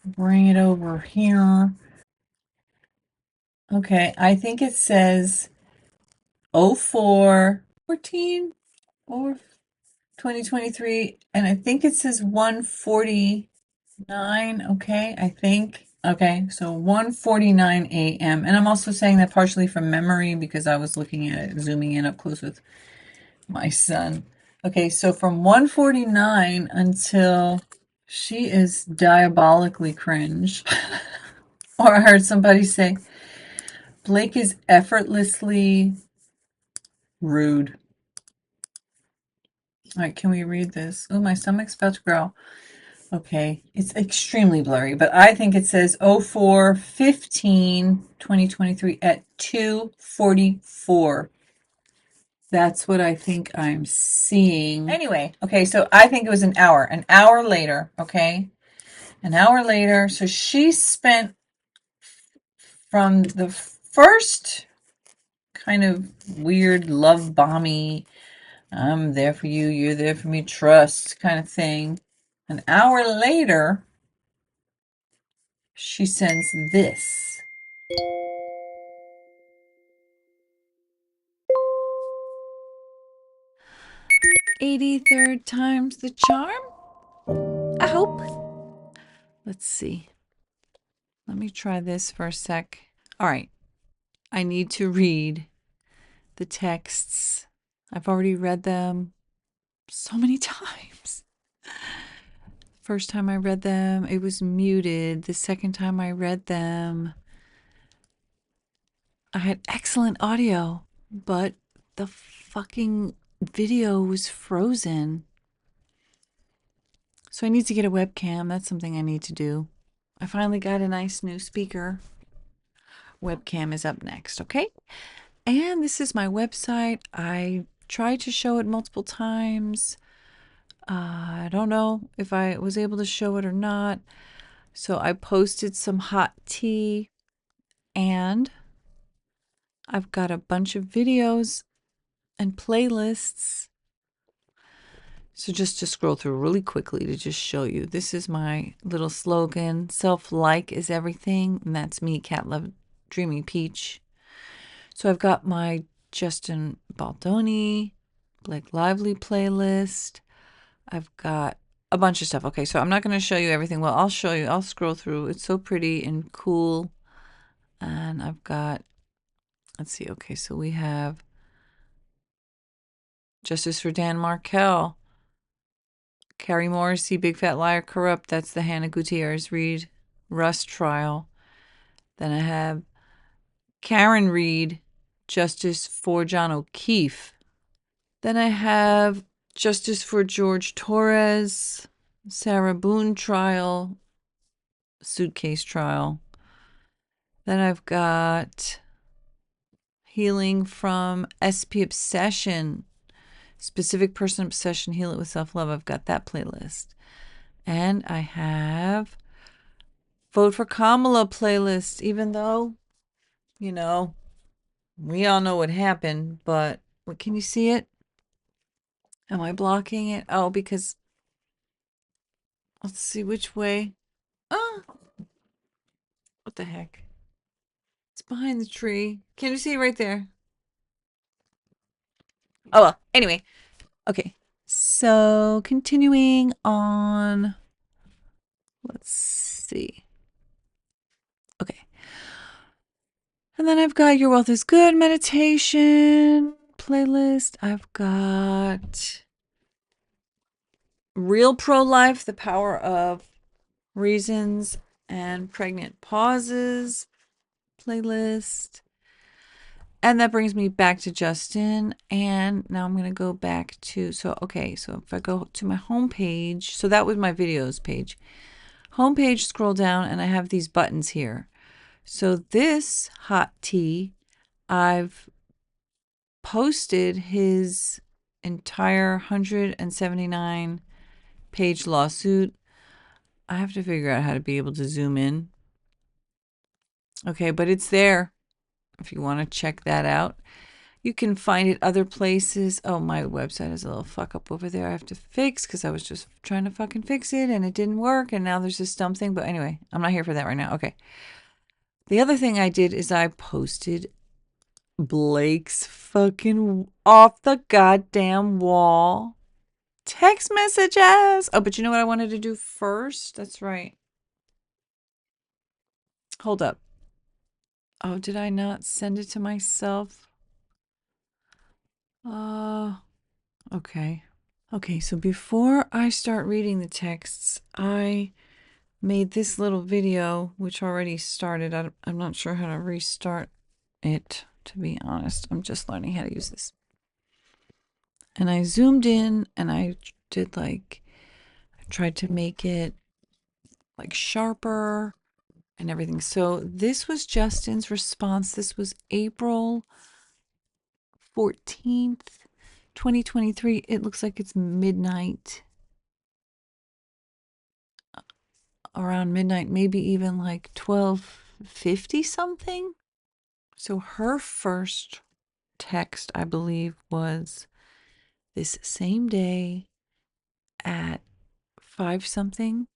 bring it over here. Okay, I think it says 04/14 or 2023, and I think it says 1:49. Okay, I think. Okay, so 1:49 a.m. And I'm also saying that partially from memory because I was looking at it, zooming in up close with my son. Okay, so from 1:49 until she is diabolically cringe. Or I heard somebody say, Blake is effortlessly rude. All right, can we read this? Oh, my stomach's about to growl. Okay, it's extremely blurry, but I think it says 04/15/2023 at 2:44. That's what I think I'm seeing. Anyway, okay, so I think it was an hour later, okay? An hour later, so she spent from the first kind of weird love bomby, I'm there for you, you're there for me, trust kind of thing. An hour later, she sends this. 83rd time's the charm? I hope. Let's see. Let me try this for a sec. All right. I need to read the texts I've already read them so many times. First time I read them, it was muted. The second time I read them, I had excellent audio, but the fucking video was frozen. So I need to get a webcam. That's something I need to do. I finally got a nice new speaker. Webcam is up next, okay? And this is my website. I tried to show it multiple times. I don't know if I was able to show it or not. So I posted some hot tea, and I've got a bunch of videos and playlists. So just to scroll through really quickly to just show you, this is my little slogan, self-like is everything, and that's me, Cat Love Dreaming Peach. So I've got my Justin Baldoni, Blake Lively playlist. I've got a bunch of stuff. Okay, so I'm not going to show you everything. Well, I'll show you. I'll scroll through. It's so pretty and cool. And I've got, let's see. Okay, so we have Justice for Dan Markel, Carrie Morrissey, Big Fat Liar, Corrupt. That's the Hannah Gutierrez Reed Rust trial. Then I have Karen Reed, Justice for John O'Keefe. Then I have Justice for George Torres, Sarah Boone trial, suitcase trial. Then I've got Healing from SP Obsession, Specific Person Obsession, Heal It with Self-Love. I've got that playlist. And I have Vote for Kamala playlist, even though, you know, we all know what happened, but what, can you see it? Am I blocking it? Oh, because let's see which way. Oh, what the heck? It's behind the tree. Can you see it right there? Oh, well, anyway. Okay. So continuing on. Let's see. Okay. And then I've got Your Wealth is Good meditation playlist. I've got Real Pro Life, The Power of Reasons and Pregnant Pauses playlist. And that brings me back to Justin. And now I'm going to go back to, so if I go to my homepage, so that was my videos page. Homepage, scroll down, and I have these buttons here. So this hot tea, I've posted his entire 179 page lawsuit. I have to figure out how to be able to zoom in. Okay, but it's there if you want to check that out. You can find it other places. Oh, my website is a little fuck up over there. I have to fix because I was just trying to fucking fix it and it didn't work. And now there's this dumb thing. But anyway, I'm not here for that right now. Okay. The other thing I did is I posted Blake's fucking off the goddamn wall text messages. Oh, but you know what I wanted to do first? That's right. Hold up. Oh, did I not send it to myself? Okay. Okay, so before I start reading the texts, I made this little video, which already started. I'm not sure how to restart it, to be honest. I'm just learning how to use this. And I zoomed in and I did I tried to make it like sharper and everything. So this was Justin's response. This was April 14th, 2023. It looks like it's midnight. Around midnight, maybe even like 12:50 something. So her first text, I believe, was this same day at 5 something.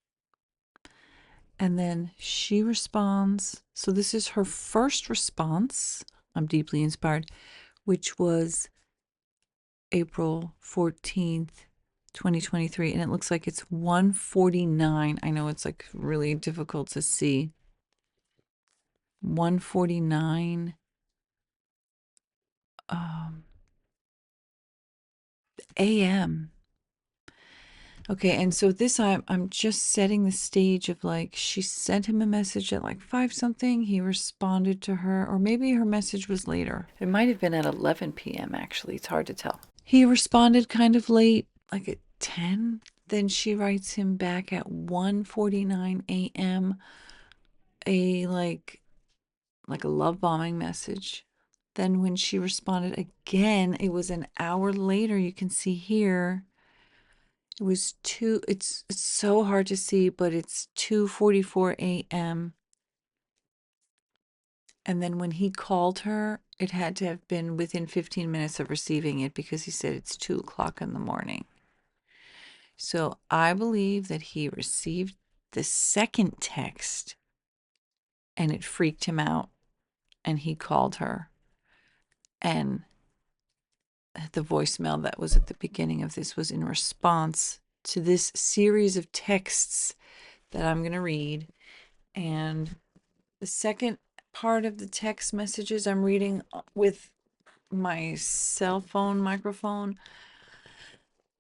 And then she responds. So this is her first response. I'm deeply inspired, which was April 14th, 2023. And it looks like it's 1:49. I know it's like really difficult to see. 1:49 a.m. Okay, and so this I'm just setting the stage of like she sent him a message at like 5 something. He responded to her, or maybe her message was later. It might have been at 11 p.m. actually. It's hard to tell. He responded kind of late, like at 10. Then she writes him back at 1:49 a.m. a like a love bombing message. Then when she responded again, it was an hour later. You can see here. It was it's so hard to see, but it's 2:44 a.m. And then when he called her, it had to have been within 15 minutes of receiving it because he said it's 2 o'clock in the morning. So I believe that he received the second text and it freaked him out and he called her. And the voicemail that was at the beginning of this was in response to this series of texts that I'm going to read. And the second part of the text messages I'm reading with my cell phone microphone.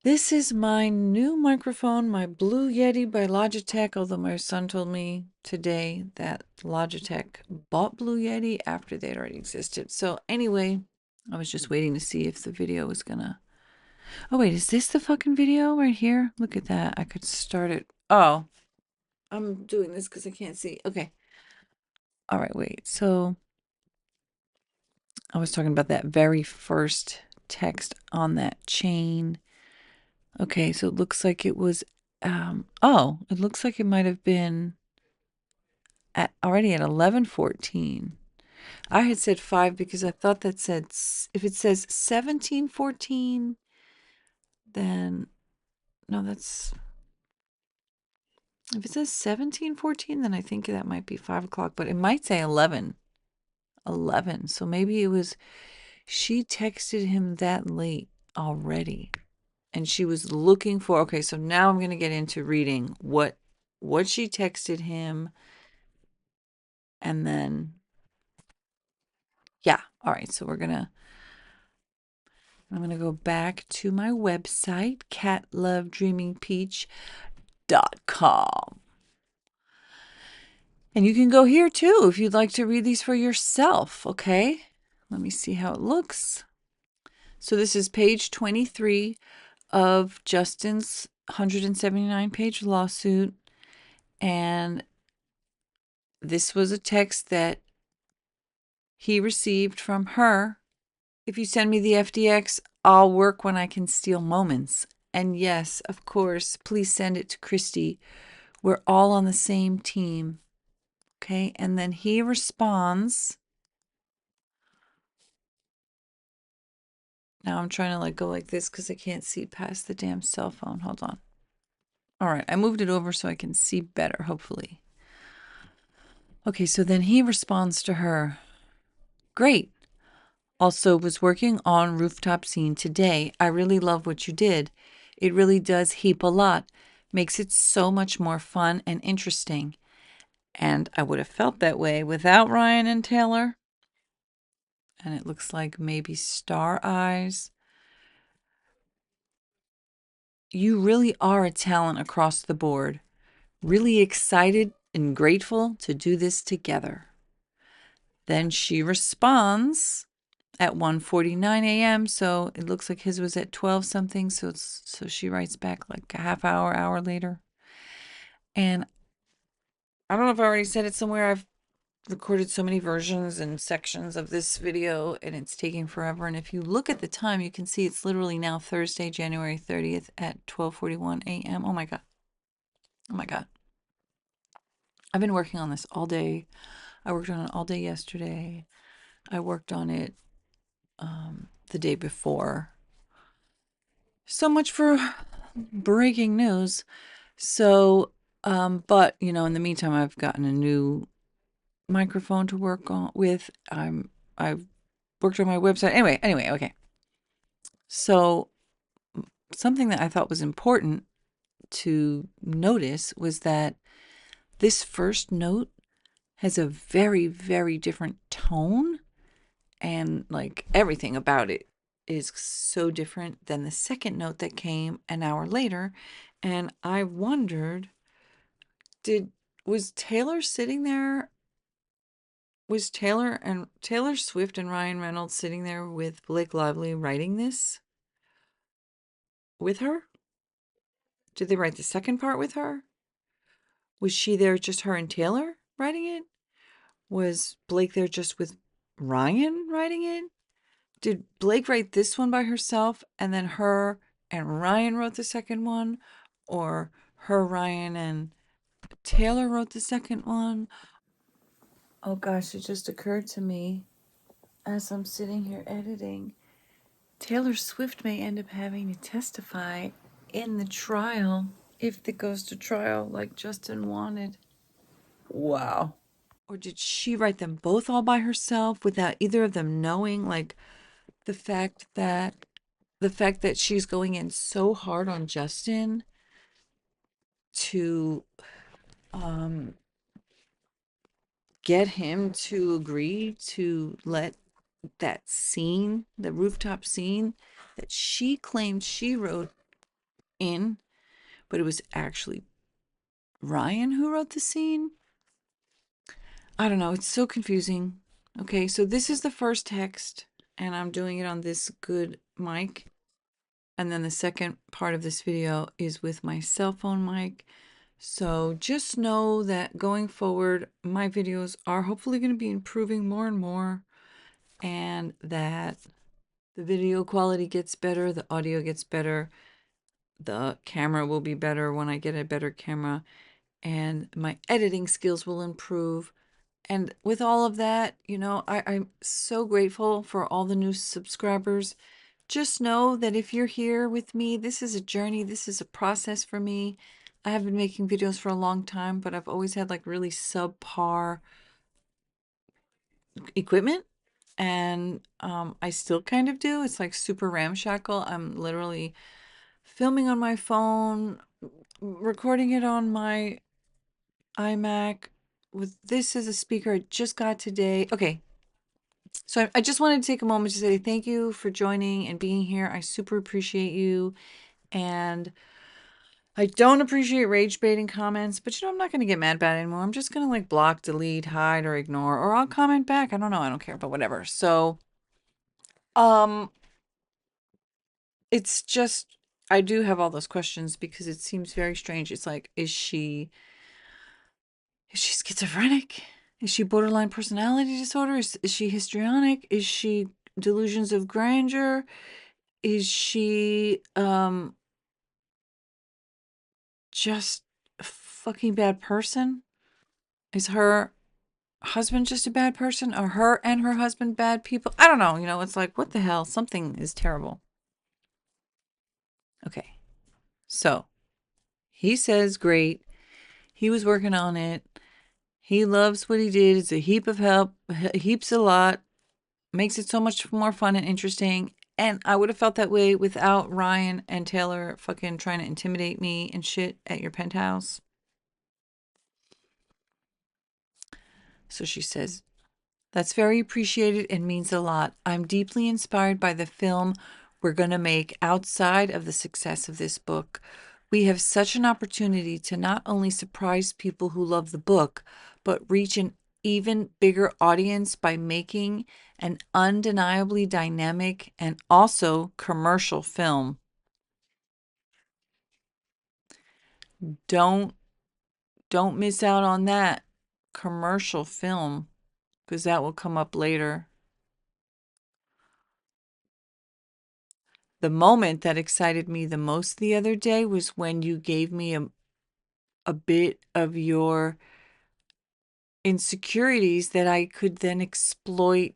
This is my new microphone, my Blue Yeti by Logitech, although my son told me today that Logitech bought Blue Yeti after they'd already existed. So anyway, I was just waiting to see if the video was gonna... Oh wait, is this the fucking video right here? Look at that. I could start it. Oh, I'm doing this because I can't see. Okay. All right, wait. So I was talking about that very first text on that chain. Okay, so it looks like it was, it looks like it might have been already at 11:14. I had said 5 because I thought that said, if it says 17:14, then, no, if it says 17:14, then I think that might be 5 o'clock, but it might say 11. So maybe it was, she texted him that late already. And she was looking for, okay, so now I'm going to get into reading what she texted him. And then, yeah. All right. So I'm going to go back to my website, catlovedreamingpeach.com. And you can go here too if you'd like to read these for yourself. Okay. Let me see how it looks. So this is page 23 of Justin's 179-page lawsuit. And this was a text that he received from her. If you send me the FDX, I'll work when I can steal moments. And yes, of course, please send it to Christy. We're all on the same team. Okay. And then he responds. Now I'm trying to like go like this because I can't see past the damn cell phone. Hold on. All right. I moved it over so I can see better, hopefully. Okay. So then he responds to her. Great. Also was working on rooftop scene today. I really love what you did. It really does heap a lot. Makes it so much more fun and interesting. And I would have felt that way without Ryan and Taylor. And it looks like maybe star eyes. You really are a talent across the board. Really excited and grateful to do this together. Then she responds at 1:49 a.m. So it looks like his was at 12 something. So she writes back like a half hour later. And I don't know if I already said it somewhere. I've recorded so many versions and sections of this video and it's taking forever. And if you look at the time, you can see it's literally now Thursday, January 30th at 12:41 a.m. Oh my God. Oh my God. I've been working on this all day. I worked on it all day yesterday. I worked on it the day before. So much for breaking news. So, but you know, in the meantime, I've gotten a new microphone to work on with. I've worked on my website. Anyway, okay. So something that I thought was important to notice was that this first note has a very, very different tone and like everything about it is so different than the second note that came an hour later. And I wondered, was Taylor sitting there? Was Taylor Swift and Ryan Reynolds sitting there with Blake Lively writing this with her? Did they write the second part with her? Was she there just her and Taylor writing it? Was Blake there just with Ryan writing it? Did Blake write this one by herself and then her and Ryan wrote the second one? Or her, Ryan, and Taylor wrote the second one? Oh gosh, it just occurred to me as I'm sitting here editing. Taylor Swift may end up having to testify in the trial if it goes to trial like Justin wanted. Wow. Or did she write them both all by herself without either of them knowing? Like the fact that she's going in so hard on Justin to get him to agree to let that scene, the rooftop scene that she claimed she wrote in, but it was actually Ryan who wrote the scene. I don't know. It's so confusing. Okay, so this is the first text, and I'm doing it on this good mic. And then the second part of this video is with my cell phone mic. So just know that going forward, my videos are hopefully going to be improving more and more, and that the video quality gets better, the audio gets better, the camera will be better when I get a better camera, and my editing skills will improve. And with all of that, I'm so grateful for all the new subscribers. Just know that if you're here with me, this is a journey, this is a process for me. I have been making videos for a long time, but I've always had like really subpar equipment. And I still kind of do. It's like super ramshackle. I'm literally filming on my phone, recording it on my iMac with this as a speaker I just got today. Okay. So I just wanted to take a moment to say thank you for joining and being here. I super appreciate you. And I don't appreciate rage baiting comments, but I'm not going to get mad about it anymore. I'm just going to like block, delete, hide, or ignore, or I'll comment back. I don't know. I don't care, but whatever. So, it's just, I do have all those questions because it seems very strange. It's like, is she schizophrenic? Is she borderline personality disorder? Is she histrionic? Is she delusions of grandeur? Is she just a fucking bad person? Is her husband just a bad person? Are her and her husband bad people? I don't know. It's like, what the hell? Something is terrible. Okay. So he says, great. He was working on it. He loves what he did. It's a heap of help, heaps a lot. Makes it so much more fun and interesting. And I would have felt that way without Ryan and Taylor fucking trying to intimidate me and shit at your penthouse. So she says, that's very appreciated and means a lot. I'm deeply inspired by the film we're going to make outside of the success of this book. We have such an opportunity to not only surprise people who love the book, but reach an even bigger audience by making an undeniably dynamic and also commercial film. Don't miss out on that commercial film, because that will come up later. The moment that excited me the most the other day was when you gave me a bit of your insecurities that I could then exploit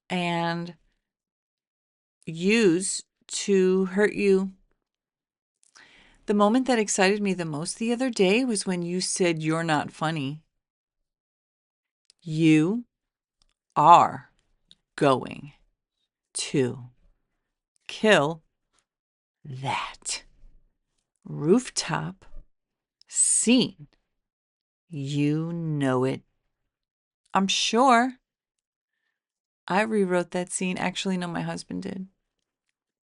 and use to hurt you. The moment that excited me the most the other day was when you said you're not funny. You are going to kill that rooftop scene. You know it. I'm sure. I rewrote that scene. Actually, no, my husband did.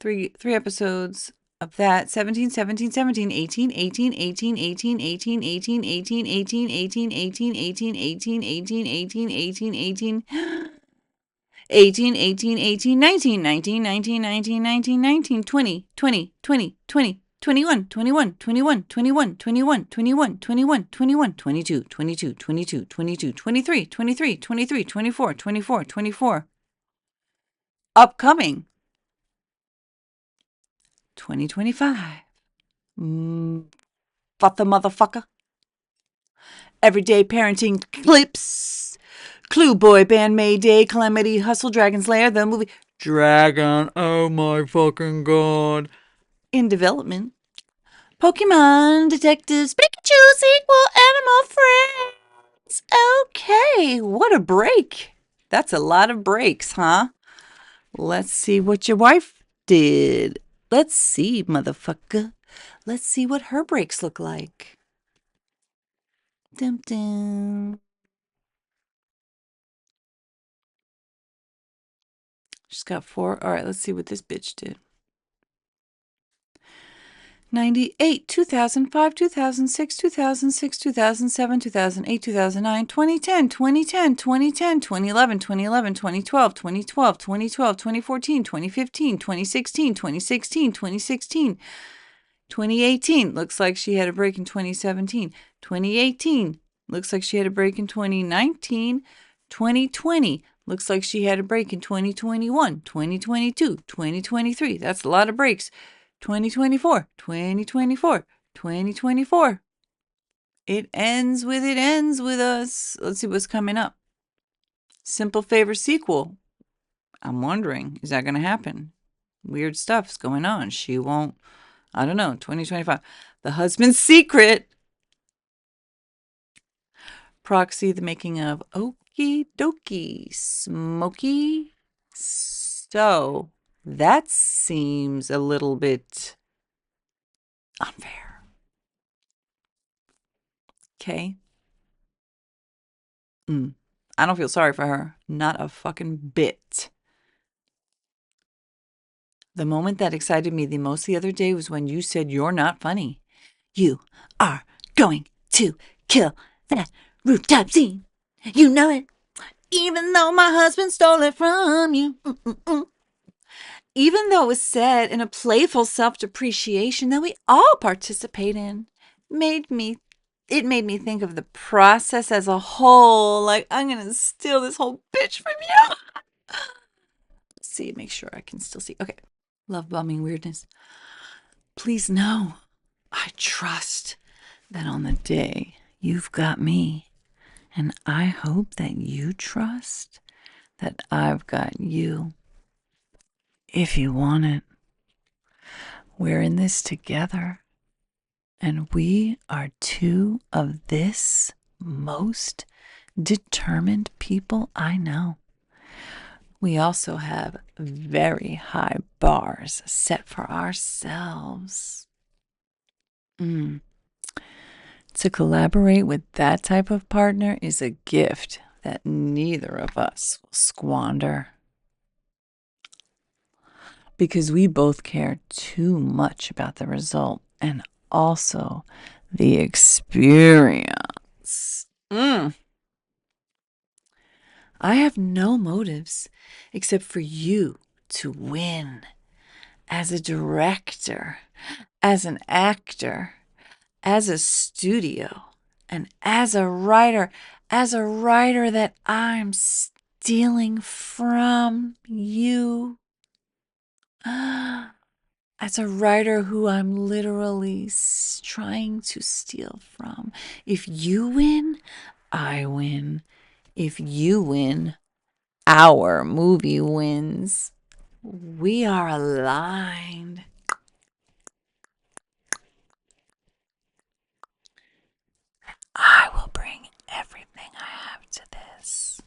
Three episodes of that. 17, 17, 17, 18, 18, 18, 18, 18, 18, 18, 18, 18, 18, 18, 18, 18, 18, 18, 18, 18, 18, 18, 19, 19, 19, 19, 19, 19, 20, 20, 20, 20, 21, 21, 21, 21, 21, 21, 21, 21, 22, 22, 22, 22, 23, 23, 23, 24, 24, 24. Upcoming 2025. What the motherfucker? Everyday parenting clips. Clue Boy Band Mayday, Calamity, Hustle, Dragon's Lair, the movie Dragon, oh my fucking god. In development. Pokemon Detectives Pikachu sequel, Animal Friends. Okay, what a break. That's a lot of breaks, huh? Let's see what your wife did. Let's see, motherfucker. Let's see what her breaks look like. Dum dum. She's got 4. All right, let's see what this bitch did. 98, 2005, 2006, 2006, 2007, 2008, 2009, 2010, 2010, 2010, 2011, 2011, 2012, 2012, 2012, 2014, 2015, 2016, 2016, 2016, 2018. Looks like she had a break in 2017. 2018. Looks like she had a break in 2019. 2020. Looks like she had a break in 2021, 2022, 2023. That's a lot of breaks. 2024, 2024, 2024. It ends with us. Let's see what's coming up. Simple Favor sequel. I'm wondering, is that going to happen? Weird stuff's going on. She won't, I don't know, 2025. The Husband's Secret. Proxy, the making of Okie Dokie Smoky. So that seems a little bit unfair. Okay. I don't feel sorry for her. Not a fucking bit. The moment that excited me the most the other day was when you said you're not funny. You are going to kill that rooftop scene. You know it. Even though my husband stole it from you. Even though it was said in a playful self-depreciation that we all participate in, it made me think of the process as a whole. Like, I'm going to steal this whole bitch from you. Let's see, make sure I can still see. Okay. Love bombing weirdness. Please know, I trust that on the day you've got me, and I hope that you trust that I've got you. If you want it, we're in this together, and we are two of this most determined people I know. We also have very high bars set for ourselves. To collaborate with that type of partner is a gift that neither of us will squander. Because we both care too much about the result and also the experience. I have no motives except for you to win as a director, as an actor, as a studio, and as a writer that I'm stealing from you. As a writer who I'm literally trying to steal from. If you win, I win. If you win, our movie wins. We are aligned. I will bring everything I have to this.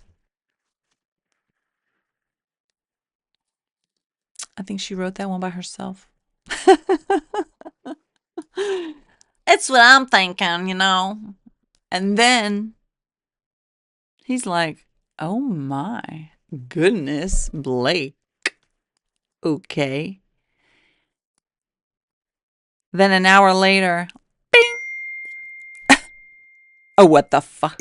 I think she wrote that one by herself. It's what I'm thinking, you know. And then he's like, oh my goodness, Blake. Okay. Then an hour later, bing! Oh, what the fuck?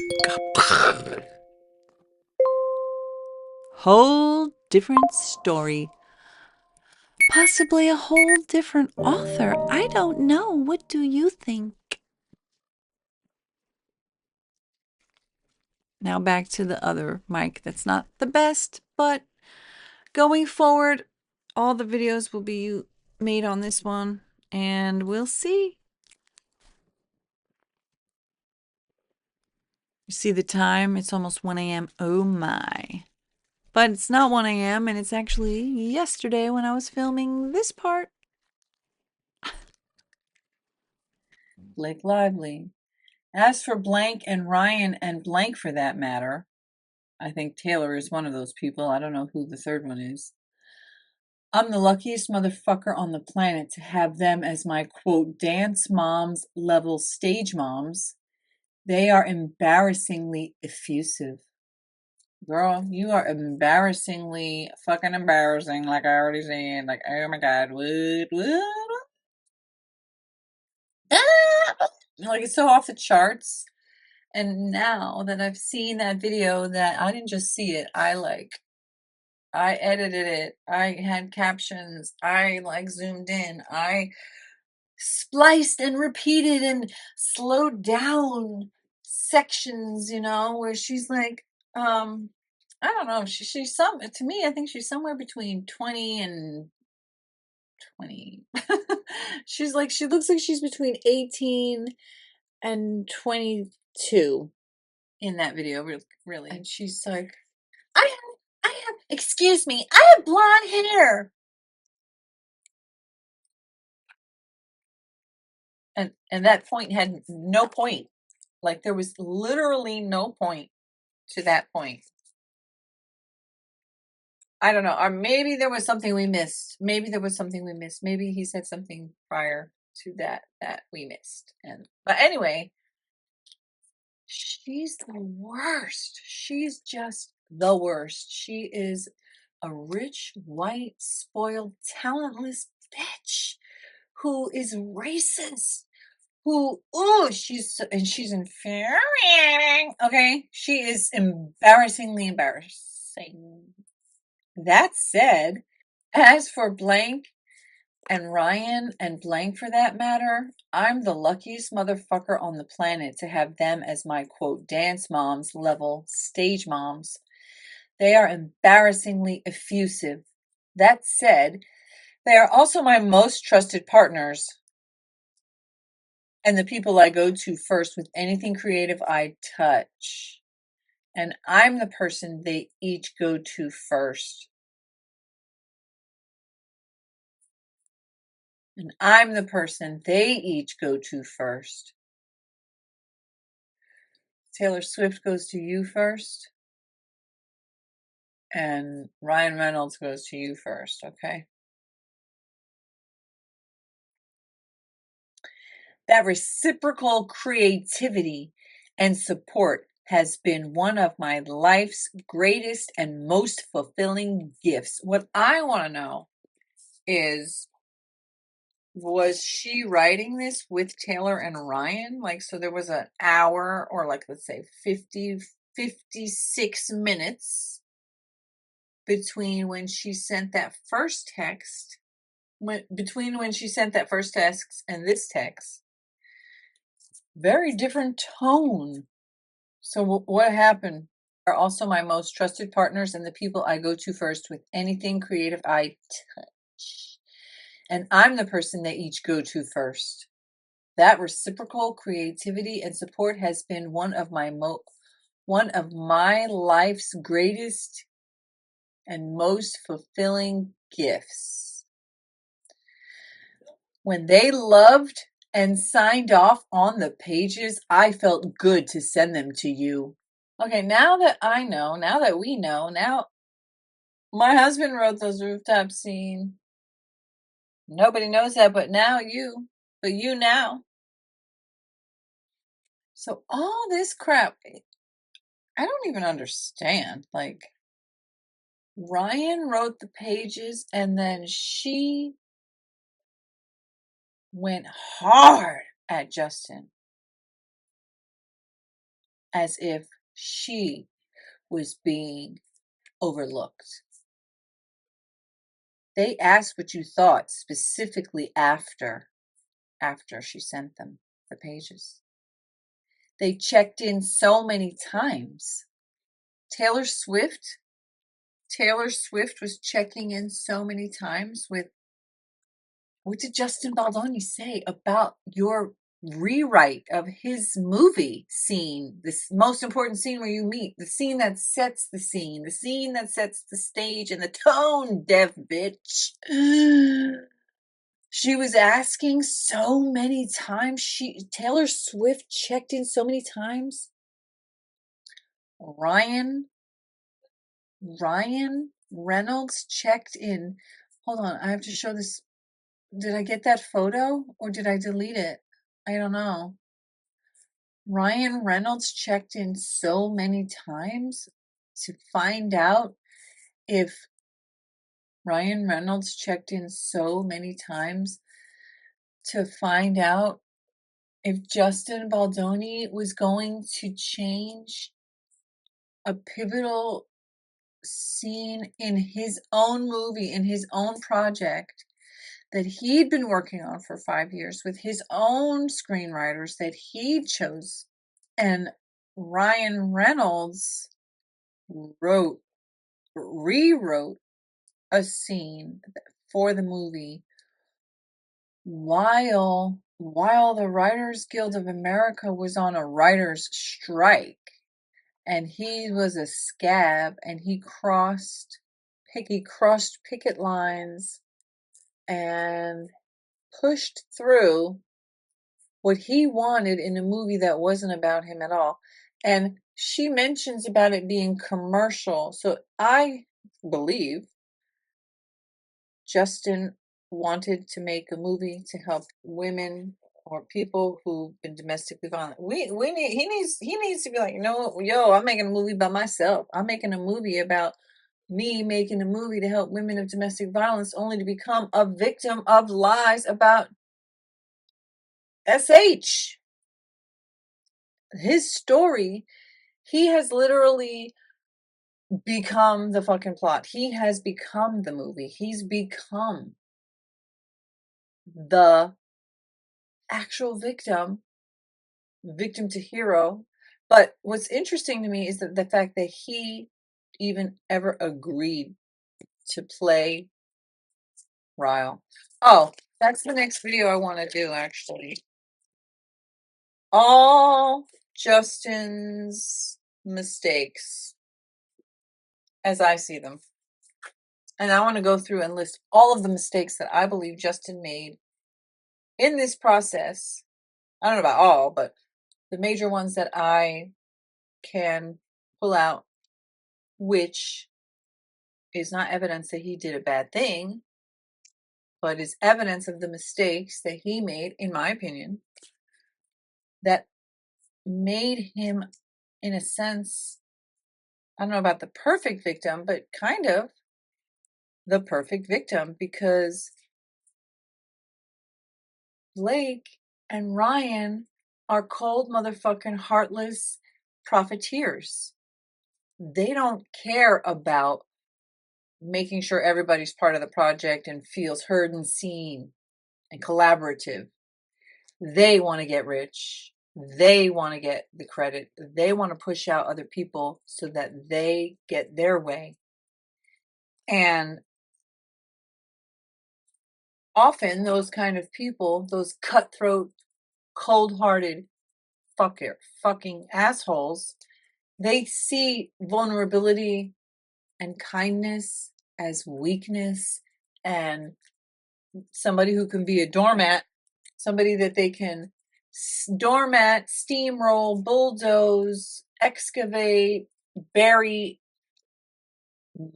Whole different story. Possibly a whole different author. I don't know. What do you think? Now back to the other mic. That's not the best, but going forward, all the videos will be made on this one, and we'll see. You see the time? It's almost 1 a.m. Oh my. But it's not 1 a.m., and it's actually yesterday when I was filming this part. Blake Lively. As for Blank and Ryan and Blank for that matter, I think Taylor is one of those people. I don't know who the third one is. I'm the luckiest motherfucker on the planet to have them as my quote dance moms level stage moms. They are embarrassingly effusive. Girl, you are embarrassingly fucking embarrassing, like I already said. Like, oh my god, what? Ah! Like, it's so off the charts. And now that I've seen that video, that I didn't just see it, I edited it, I had captions, I zoomed in, I spliced and repeated and slowed down sections, where she's like, I don't know, she's to me, I think she's somewhere between 20 and 20. She looks like she's between 18 and 22 in that video, really. And she's like, excuse me, I have blonde hair. And that point had no point. Like, there was literally no point to that point. I don't know. Or maybe there was something we missed. Maybe he said something prior to that we missed. But anyway, she's the worst. She's just the worst. She is a rich, white, spoiled, talentless bitch who is racist. She's infuriating. Okay, she is embarrassingly embarrassing. That said, as for Blank and Ryan and Blank for that matter, I'm the luckiest motherfucker on the planet to have them as my quote dance moms level stage moms. They are embarrassingly effusive. That said, they are also my most trusted partners and the people I go to first with anything creative I touch. And I'm the person they each go to first. And I'm the person they each go to first. Taylor Swift goes to you first. And Ryan Reynolds goes to you first, okay? That reciprocal creativity and support has been one of my life's greatest and most fulfilling gifts. What I want to know is, was she writing this with Taylor and Ryan? So there was an hour, or let's say 56 minutes between when she sent that first text, between when she sent that first text and this text. Very different tone. So what happened? Are also my most trusted partners and the people I go to first with anything creative I touch. And I'm the person they each go to first. That reciprocal creativity and support has been one of my life's greatest and most fulfilling gifts. When they loved and signed off on the pages, I felt good to send them to you. Okay, now that we know, now my husband wrote those rooftop scenes. Nobody knows that, but you now. So all this crap, I don't even understand. Ryan wrote the pages and then she went hard at Justin as if she was being overlooked. They asked what you thought specifically after she sent them the pages. They checked in so many times. Taylor Swift was checking in so many times with, what did Justin Baldoni say about your rewrite of his movie scene, this most important scene where you meet, the scene that sets the scene, the scene that sets the stage and the tone, deaf bitch. She was asking so many times. Taylor Swift checked in so many times. Ryan Reynolds checked in. Hold on, I have to show this. Did I get that photo or did I delete it? I don't know. Ryan Reynolds checked in so many times to find out if Ryan Reynolds checked in so many times to find out if Justin Baldoni was going to change a pivotal scene in his own movie, in his own project that he'd been working on for 5 years with his own screenwriters that he chose. And Ryan Reynolds rewrote a scene for the movie while the Writers Guild of America was on a writer's strike. And he was a scab, and he crossed picket lines and pushed through what he wanted in a movie that wasn't about him at all. And she mentions about it being commercial. So I believe Justin wanted to make a movie to help women or people who've been domestically violent. He needs to be like, I'm making a movie about myself. I'm making a movie about me making a movie to help women of domestic violence, only to become a victim of lies about SH. His story, he has literally become the fucking plot. He has become the movie. He's become the actual victim to hero. But what's interesting to me is that the fact that he even ever agreed to play Ryle. Oh, that's the next video I want to do, actually. All Justin's mistakes as I see them. And I want to go through and list all of the mistakes that I believe Justin made in this process. I don't know about all, but the major ones that I can pull out, which is not evidence that he did a bad thing, but is evidence of the mistakes that he made, in my opinion, that made him, in a sense, I don't know about the perfect victim, but kind of the perfect victim, because Blake and Ryan are cold motherfucking heartless profiteers. They don't care about making sure everybody's part of the project and feels heard and seen and collaborative. They want to get rich. They want to get the credit. They want to push out other people so that they get their way. And often those kind of people, those cutthroat, cold-hearted fucking assholes, they see vulnerability and kindness as weakness, and somebody who can be a doormat, somebody that they can doormat, steamroll, bulldoze, excavate, bury,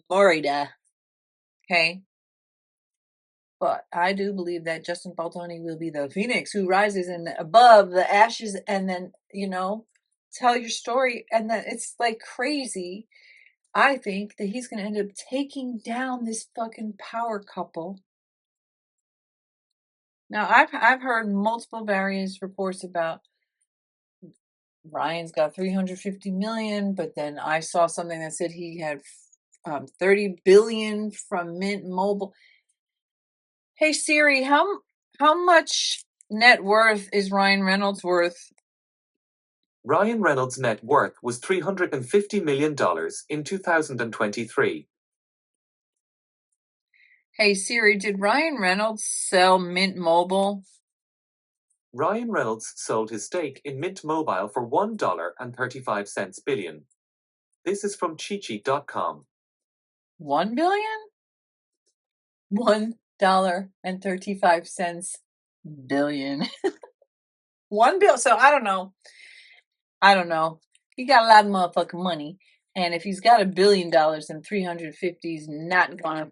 Florida. Okay. But I do believe that Justin Baldoni will be the phoenix who rises in above the ashes, and then, tell your story. And then it's like crazy. I think that he's going to end up taking down this fucking power couple Now, I've heard multiple various reports about Ryan's got 350 million, but then I saw something that said he had 30 billion from Mint Mobile. Hey Siri, how much net worth is Ryan Reynolds worth? Ryan Reynolds' net worth was $350 million in 2023. Hey Siri, did Ryan Reynolds sell Mint Mobile? Ryan Reynolds sold his stake in Mint Mobile for $1.35 billion. This is from Chichi.com. 1 billion? $1.35 billion. 1 bill. So I don't know. He got a lot of motherfucking money. And if he's got $1 billion, then 350 is not gonna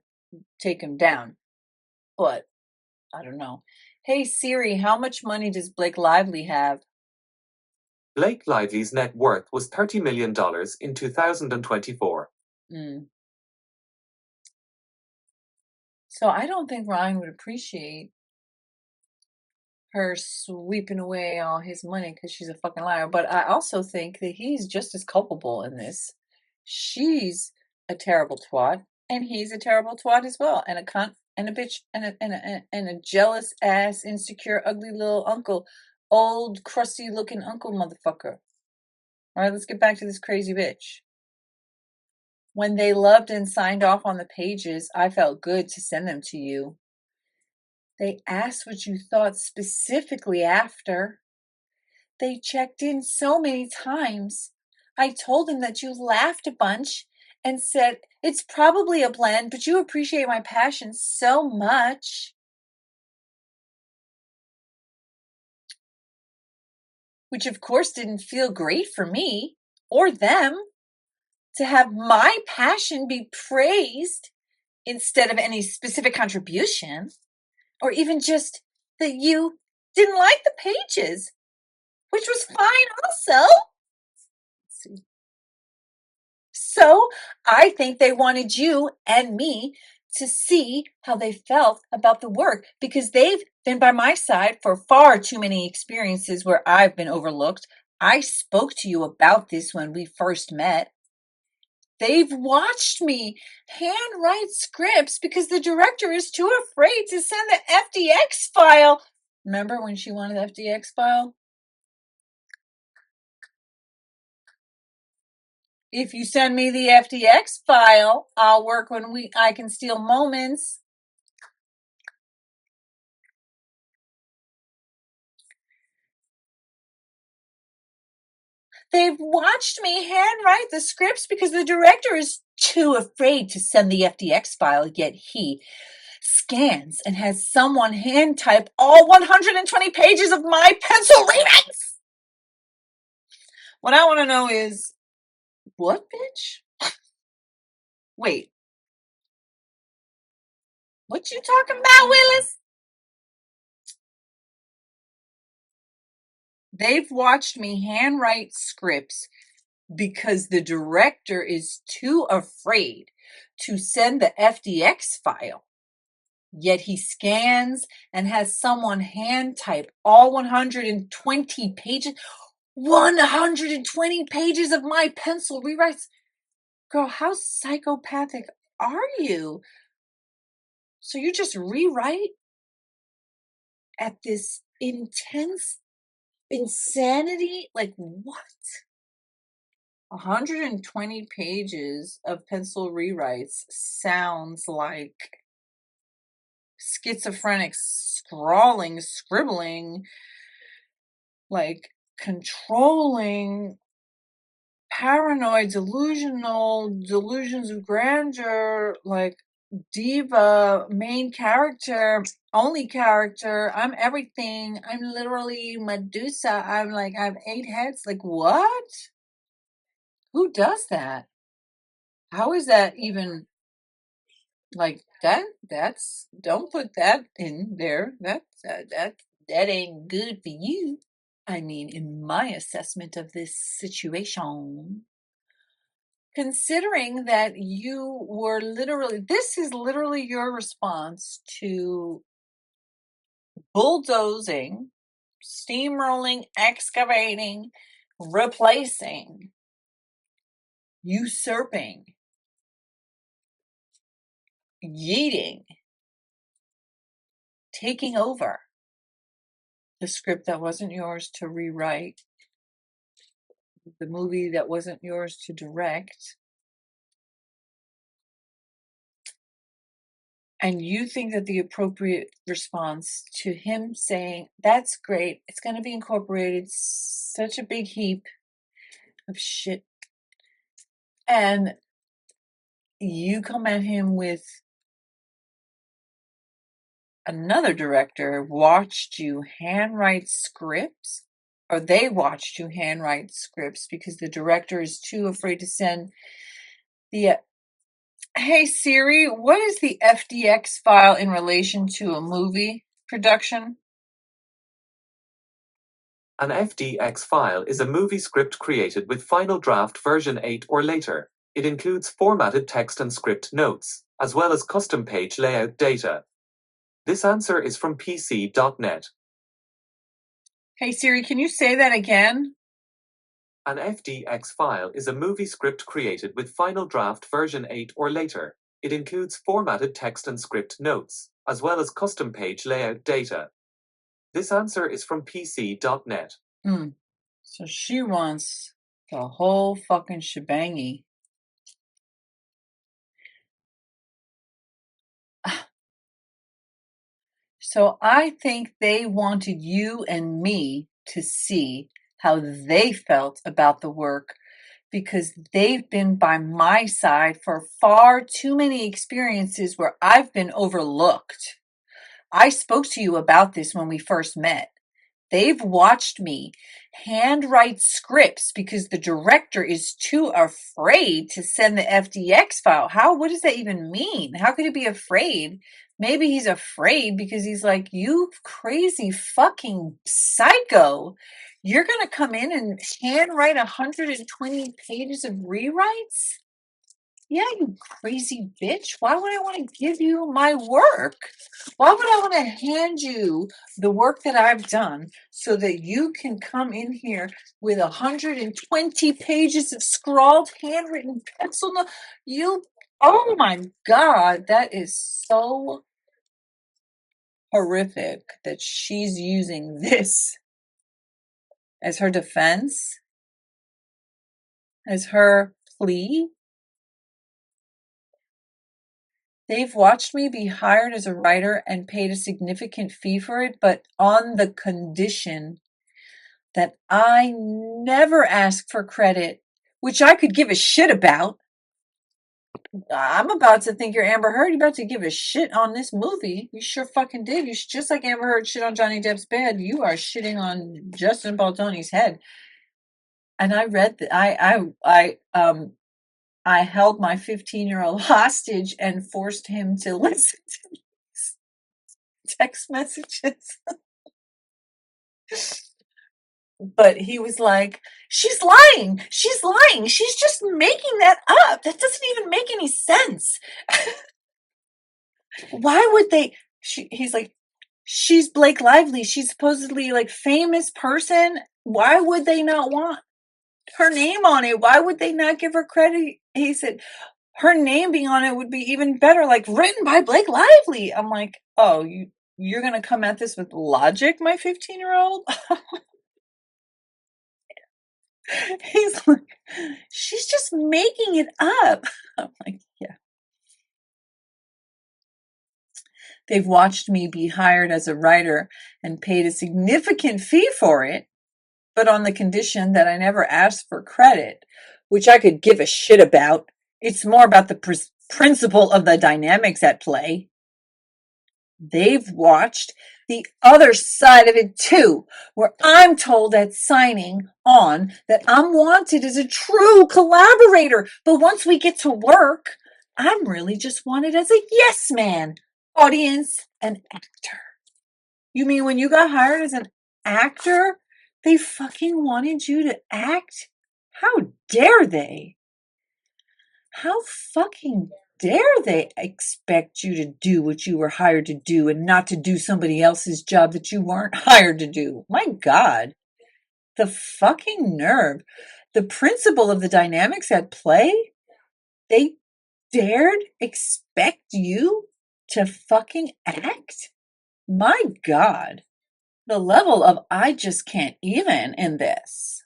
take him down. But I don't know. Hey Siri, how much money does Blake Lively have? Blake Lively's net worth was $30 million in 2024. So I don't think Ryan would appreciate her sweeping away all his money because she's a fucking liar. But I also think that he's just as culpable in this. She's a terrible twat, and he's a terrible twat as well, and a cunt, and a bitch, and a jealous ass, insecure, ugly little uncle, old crusty looking uncle motherfucker. All right, let's get back to this crazy bitch. When they loved and signed off on the pages, I felt good to send them to you. They asked what you thought specifically after. They checked in so many times. I told them that you laughed a bunch and said, it's probably a blend, but you appreciate my passion so much. Which, of course, didn't feel great for me or them to have my passion be praised instead of any specific contribution, or even just that you didn't like the pages, which was fine also. Let's see. So I think they wanted you and me to see how they felt about the work, because they've been by my side for far too many experiences where I've been overlooked. I spoke to you about this when we first met. They've watched me handwrite scripts because the director is too afraid to send the FDX file. Remember when she wanted the FDX file? If you send me the FDX file, I'll work when I can steal moments. They've watched me handwrite the scripts because the director is too afraid to send the FDX file, yet he scans and has someone hand type all 120 pages of my pencil rewrites. What I want to know is, what, bitch? Wait. What you talking about, Willis? They've watched me handwrite scripts because the director is too afraid to send the FDX file. Yet he scans and has someone hand type all 120 pages. 120 pages of my pencil rewrites. Girl, how psychopathic are you? So you just rewrite at this intense insanity? Like what? 120 pages of pencil rewrites sounds like schizophrenic scrawling, scribbling, like controlling, paranoid, delusional, delusions of grandeur, like diva, main character, only character, I'm everything, I'm literally Medusa, I'm like, I have 8 heads. Like what? Who does that? How is that even like that? That's, don't put that in there. That ain't good for you. I mean, in my assessment of this situation, considering that you were literally, this is literally your response to bulldozing, steamrolling, excavating, replacing, usurping, yeeting, taking over the script that wasn't yours to rewrite, the movie that wasn't yours to direct, and you think that the appropriate response to him saying, that's great, it's going to be incorporated, such a big heap of shit, and you come at him with another director watched you handwrite scripts, or they watched you handwrite scripts because the director is too afraid to send the hey Siri, what is the FDX file in relation to a movie production? An FDX file is a movie script created with Final Draft version 8 or later. It includes formatted text and script notes, as well as custom page layout data. This answer is from pc.net. Hey Siri, can you say that again? An FDX file is a movie script created with Final Draft version 8 or later. It includes formatted text and script notes, as well as custom page layout data. This answer is from pc.net. So she wants the whole fucking shebangy. So I think they wanted you and me to see how they felt about the work because they've been by my side for far too many experiences where I've been overlooked. I spoke to you about this when we first met. They've watched me handwrite scripts because the director is too afraid to send the FDX file. What does that even mean? How could he be afraid? Maybe he's afraid because he's like, you crazy fucking psycho. You're going to come in and handwrite 120 pages of rewrites? Yeah, you crazy bitch. Why would I want to give you my work? Why would I want to hand you the work that I've done so that you can come in here with 120 pages of scrawled, handwritten pencil note? Oh my God, that is so horrific that she's using this as her defense, as her plea. They've watched me be hired as a writer and paid a significant fee for it, but on the condition that I never ask for credit, which I could give a shit about. I'm about to think you're Amber Heard. You're about to give a shit on this movie. You sure fucking did. You just like Amber Heard shit on Johnny Depp's bed. You are shitting on Justin Baldoni's head. And I read that. I held my 15-year-old hostage and forced him to listen to these text messages. But he was like, she's lying. She's lying. She's just making that up. That doesn't even make any sense. Why would they? He's like, she's Blake Lively. She's supposedly like famous person. Why would they not want her name on it? Why would they not give her credit? He said, her name being on it would be even better, like written by Blake Lively. I'm like, oh, you're going to come at this with logic, my 15-year-old? He's like, she's just making it up. I'm like, yeah. They've watched me be hired as a writer and paid a significant fee for it, but on the condition that I never asked for credit, which I could give a shit about. It's more about the principle of the dynamics at play. They've watched the other side of it too, where I'm told at signing on that I'm wanted as a true collaborator. But once we get to work, I'm really just wanted as a yes man, audience, and actor. You mean when you got hired as an actor, they fucking wanted you to act? How dare they? How fucking dare they expect you to do what you were hired to do and not to do somebody else's job that you weren't hired to do? My God, the fucking nerve. The principle of the dynamics at play, they dared expect you to fucking act? My God, the level of I just can't even in this.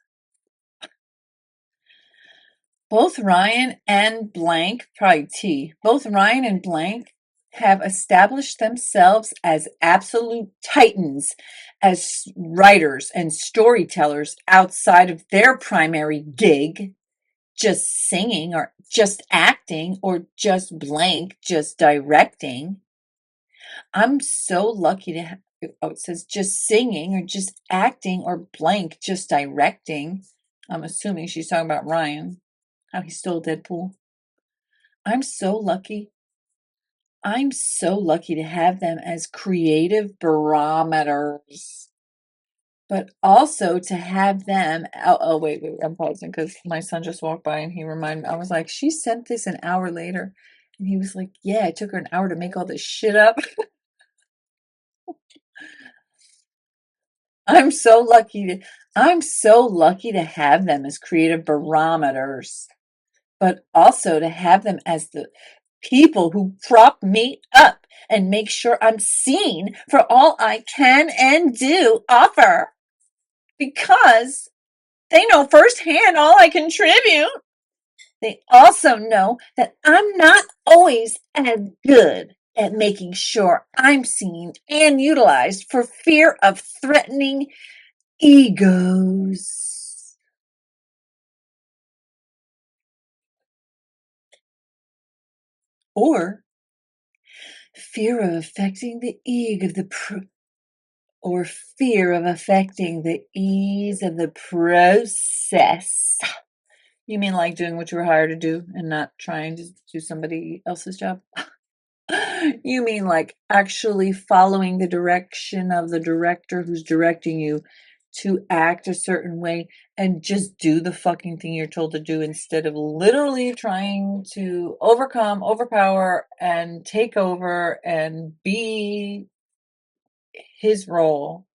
Both Ryan and Blank, probably T, both Ryan and Blank have established themselves as absolute titans as writers and storytellers outside of their primary gig, just singing or just acting or just Blank, just directing. I'm so lucky to have, oh, it says just singing or just acting or Blank, just directing. I'm assuming she's talking about Ryan, how he stole Deadpool. I'm so lucky. I'm so lucky to have them as creative barometers, but also to have them. Oh, wait, I'm pausing because my son just walked by and he reminded me. I was like, she sent this an hour later. And he was like, yeah, it took her an hour to make all this shit up. I'm so lucky to have them as creative barometers, but also to have them as the people who prop me up and make sure I'm seen for all I can and do offer, because they know firsthand all I contribute. They also know that I'm not always as good at making sure I'm seen and utilized for fear of threatening egos. Or fear of affecting the ego of the or fear of affecting the ease of the process. You mean like doing what you were hired to do and not trying to do somebody else's job? You mean like actually following the direction of the director who's directing you to act a certain way and just do the fucking thing you're told to do instead of literally trying to overcome, overpower, and take over and be his role.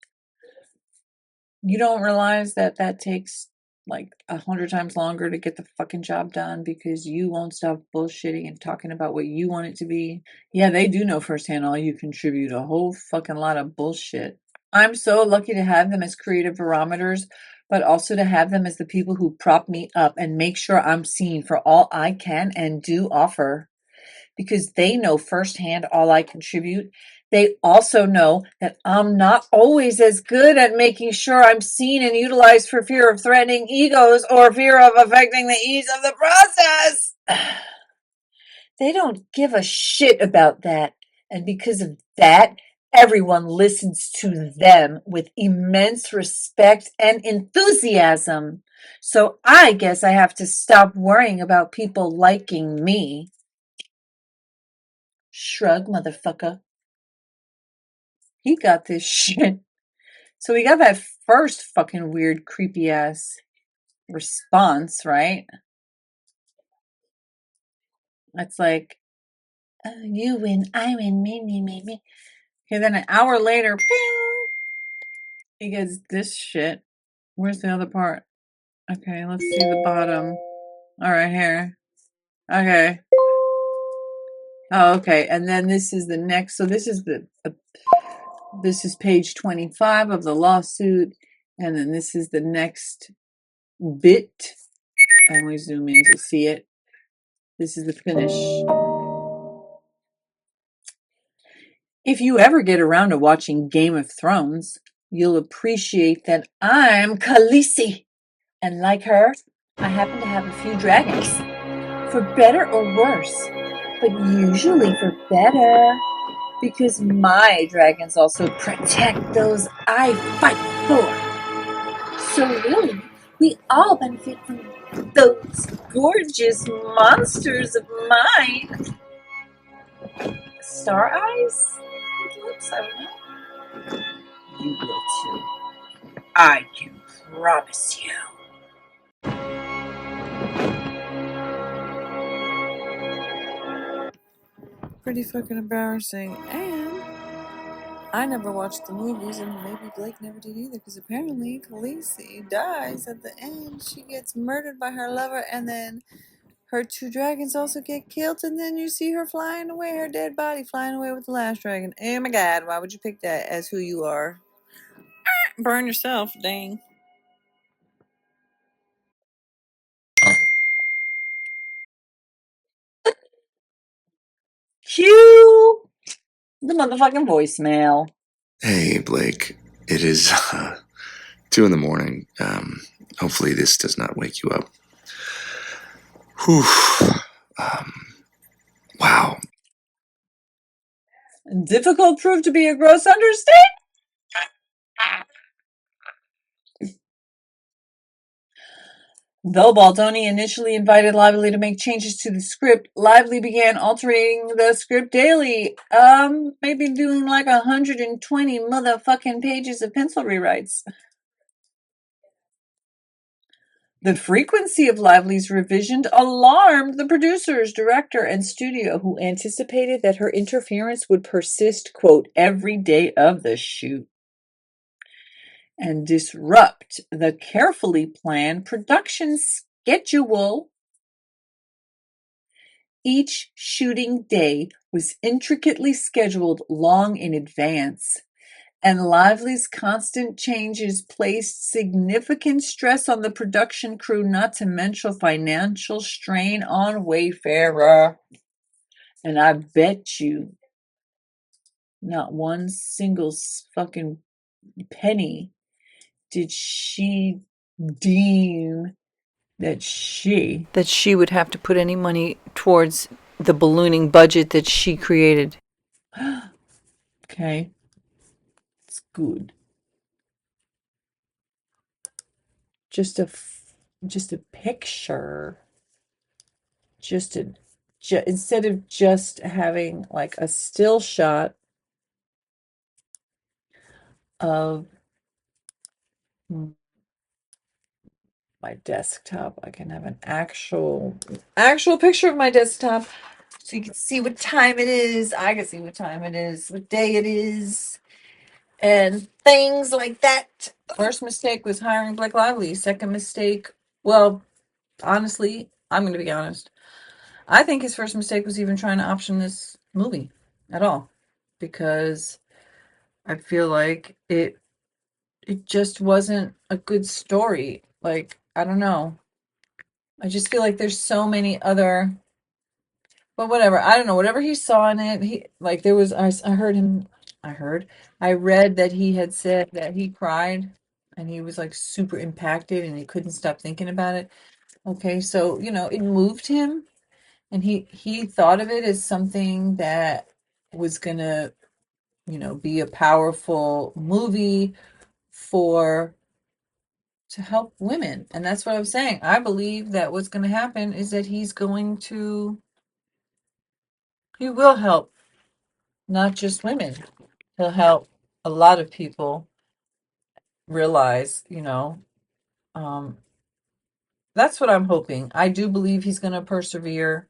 You don't realize that that takes like 100 times longer to get the fucking job done because you won't stop bullshitting and talking about what you want it to be. Yeah, they do know firsthand all you contribute a whole fucking lot of bullshit. I'm so lucky to have them as creative barometers, but also to have them as the people who prop me up and make sure I'm seen for all I can and do offer, because they know firsthand all I contribute. They also know that I'm not always as good at making sure I'm seen and utilized for fear of threatening egos or fear of affecting the ease of the process. They don't give a shit about that. And because of that, everyone listens to them with immense respect and enthusiasm. So I guess I have to stop worrying about people liking me. Shrug, motherfucker. He got this shit. So we got that first fucking weird, creepy ass response, right? It's like, oh, you win, I win, me. Okay, then an hour later, ping, he gets this shit. Where's the other part? Okay, let's see the bottom. All right, here. Okay. Oh, okay. And then this is the next. So this is this is page 25 of the lawsuit, and then this is the next bit. And we zoom in to see it. This is the finish. If you ever get around to watching Game of Thrones, you'll appreciate that I'm Khaleesi. And like her, I happen to have a few dragons. For better or worse, but usually for better. Because my dragons also protect those I fight for. So really, we all benefit from those gorgeous monsters of mine. Star eyes? Lips, I don't know. You will too. I can promise you. pretty fucking embarrassing. And I never watched the movies, and maybe Blake never did either, because apparently Khaleesi dies at the end. She gets murdered by her lover, and then her two dragons also get killed, and then you see her flying away, her dead body flying away with the last dragon. Oh my god, why would you pick that as who you are? Burn yourself, dang. Cue the motherfucking voicemail. Hey, Blake. It is 2 in the morning. Hopefully this does not wake you up. Whew. Wow. Difficult proved to be a gross understatement. Though Baldoni initially invited Lively to make changes to the script, Lively began altering the script daily. Maybe doing like 120 motherfucking pages of pencil rewrites. The frequency of Lively's revision alarmed the producers, director, and studio, who anticipated that her interference would persist, quote, every day of the shoot and disrupt the carefully planned production schedule. Each shooting day was intricately scheduled long in advance, and Lively's constant changes placed significant stress on the production crew, not to mention financial strain on Wayfarer. And I bet you not one single fucking penny did she deem that she would have to put any money towards the ballooning budget that she created. Okay, it's good. Just a picture. Instead of just having like a still shot of my desktop, I can have an actual picture of my desktop, so you can see what time it is. I can see what time it is, what day it is, and things like that. First mistake was hiring Blake Lively. Second mistake, well, honestly, I'm going to be honest. I think his first mistake was even trying to option this movie at all, because I feel like it just wasn't a good story. Like, I don't know. I just feel like there's so many other, but whatever. I don't know. Whatever he saw in it, he like there was. I read that he had said that he cried, and he was like super impacted, and he couldn't stop thinking about it. Okay, so it moved him, and he thought of it as something that was gonna be a powerful movie for to help women. And that's what I'm saying. I believe that what's going to happen is that he will help not just women. He'll help a lot of people realize, um, that's what I'm hoping. I do believe he's going to persevere.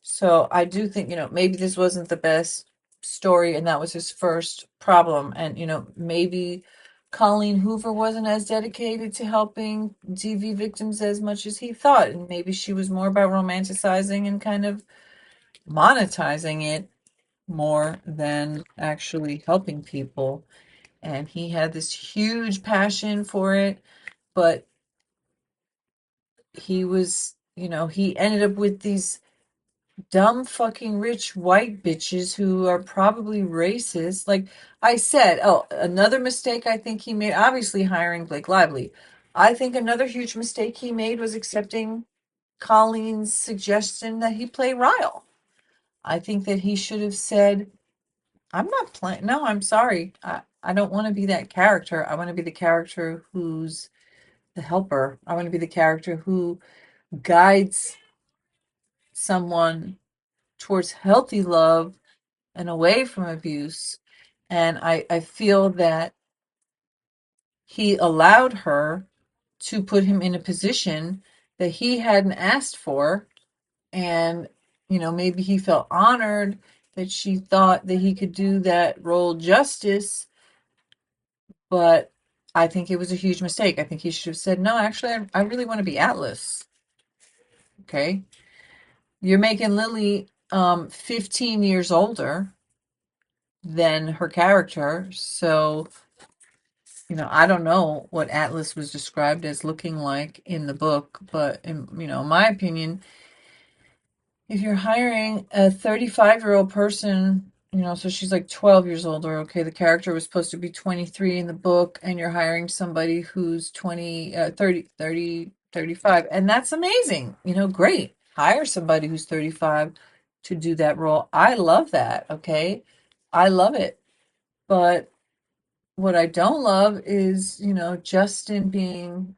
So I do think, maybe this wasn't the best story, and that was his first problem. And, maybe Colleen Hoover wasn't as dedicated to helping DV victims as much as he thought. And maybe she was more about romanticizing and kind of monetizing it more than actually helping people. And he had this huge passion for it, but he was, he ended up with these dumb fucking rich white bitches who are probably racist. Like I said, another mistake I think he made, obviously hiring Blake Lively. I think another huge mistake he made was accepting Colleen's suggestion that he play Ryle. I think that he should have said, I'm not playing. No, I'm sorry. I don't want to be that character. I want to be the character who's the helper. I want to be the character who guides someone towards healthy love and away from abuse. And I feel that he allowed her to put him in a position that he hadn't asked for. And, maybe he felt honored that she thought that he could do that role justice, but I think it was a huge mistake. I think he should have said, no, actually, I really want to be Atlas. Okay. You're making Lily 15 years older than her character. So, I don't know what Atlas was described as looking like in the book, but in my opinion, if you're hiring a 35-year-old person, so she's like 12 years older, okay, the character was supposed to be 23 in the book, and you're hiring somebody who's 35, and that's amazing. Great. Hire somebody who's 35 to do that role. I love that, okay? I love it. But what I don't love is, Justin being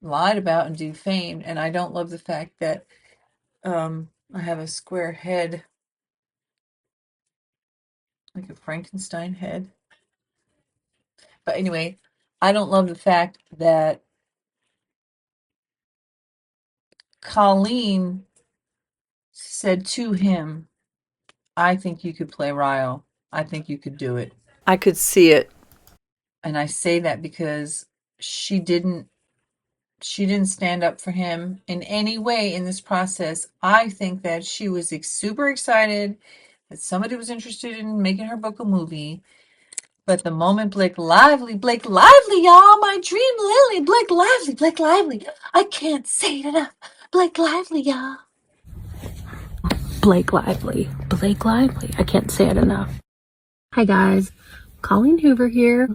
lied about and defamed, and I don't love the fact that I have a square head, like a Frankenstein head. But anyway, I don't love the fact that Colleen said to him, I think you could play Ryle. I think you could do it. I could see it. And I say that because she didn't stand up for him in any way in this process. I think that she was super excited that somebody was interested in making her book a movie. But the moment Blake Lively, y'all, my dream Lily, Blake Lively. I can't say it enough. Blake Lively, y'all. Blake Lively. I can't say it enough. Hi guys, Colleen Hoover here.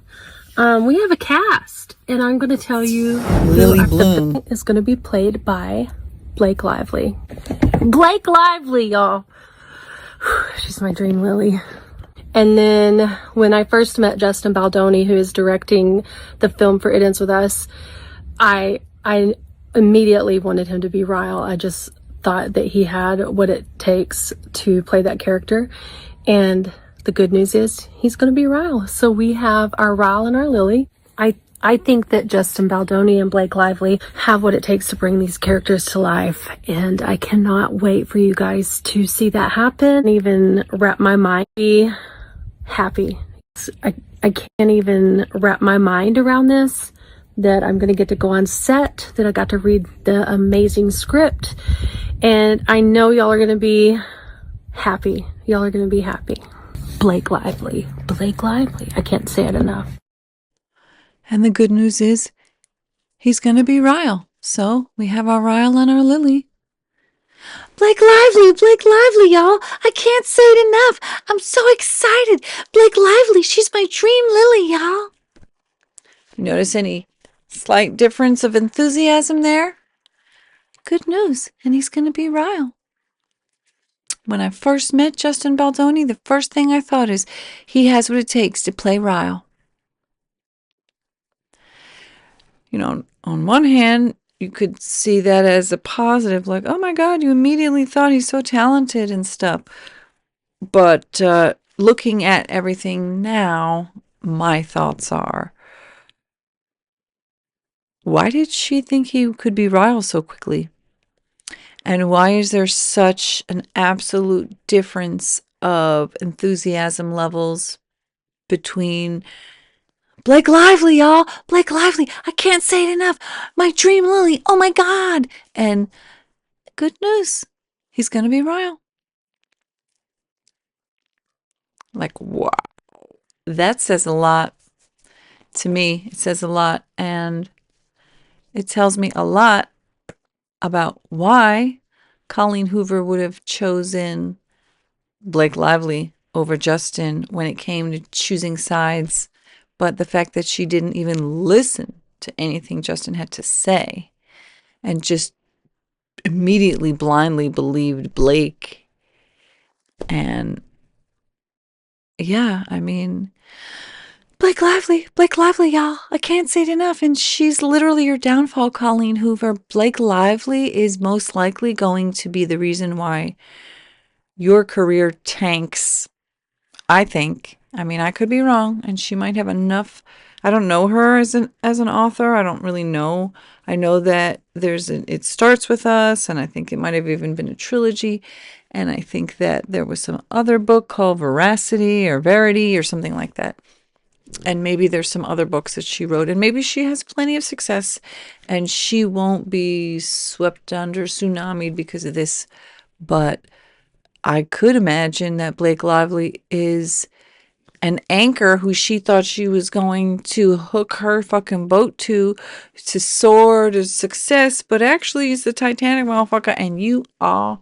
We have a cast, and I'm going to tell you Lily Bloom is going to be played by Blake Lively. Blake Lively, y'all. She's my dream Lily. And then when I first met Justin Baldoni, who is directing the film for It Ends With Us, I immediately wanted him to be Ryle. I just thought that he had what it takes to play that character. And the good news is he's going to be Ryle. So we have our Ryle and our Lily. I think that Justin Baldoni and Blake Lively have what it takes to bring these characters to life. And I cannot wait for you guys to see that happen. Even wrap my mind, be happy. I can't even wrap my mind around this, that I'm going to get to go on set, that I got to read the amazing script. And I know y'all are going to be happy. Y'all are going to be happy. Blake Lively. I can't say it enough. And the good news is he's going to be Ryle. So we have our Ryle and our Lily. Blake Lively, y'all. I can't say it enough. I'm so excited. Blake Lively, she's my dream Lily, y'all. You notice any slight difference of enthusiasm there? Good news, and he's going to be Ryle. When I first met Justin Baldoni, the first thing I thought is he has what it takes to play Ryle. On one hand, you could see that as a positive, like, oh my God, you immediately thought he's so talented and stuff. But looking at everything now, my thoughts are, why did she think he could be Ryle so quickly? And why is there such an absolute difference of enthusiasm levels between Blake Lively, y'all. Blake Lively. I can't say it enough. My dream Lily. Oh my God. and good news, he's going to be Ryle. Like, wow. That says a lot to me. It says a lot, and it tells me a lot about why Colleen Hoover would have chosen Blake Lively over Justin when it came to choosing sides. But the fact that she didn't even listen to anything Justin had to say and just immediately blindly believed Blake. And yeah, I mean, Blake Lively, y'all. I can't say it enough. And she's literally your downfall, Colleen Hoover. Blake Lively is most likely going to be the reason why your career tanks, I think. I mean, I could be wrong, and she might have enough. I don't know her as an author. I don't really know. I know that it starts with us, and I think it might have even been a trilogy. And I think that there was some other book called Veracity or Verity or something like that. And maybe there's some other books that she wrote, and maybe she has plenty of success and she won't be swept under tsunami because of this. But I could imagine that Blake Lively is an anchor who she thought she was going to hook her fucking boat to soar to success, but actually he's the Titanic motherfucker and you are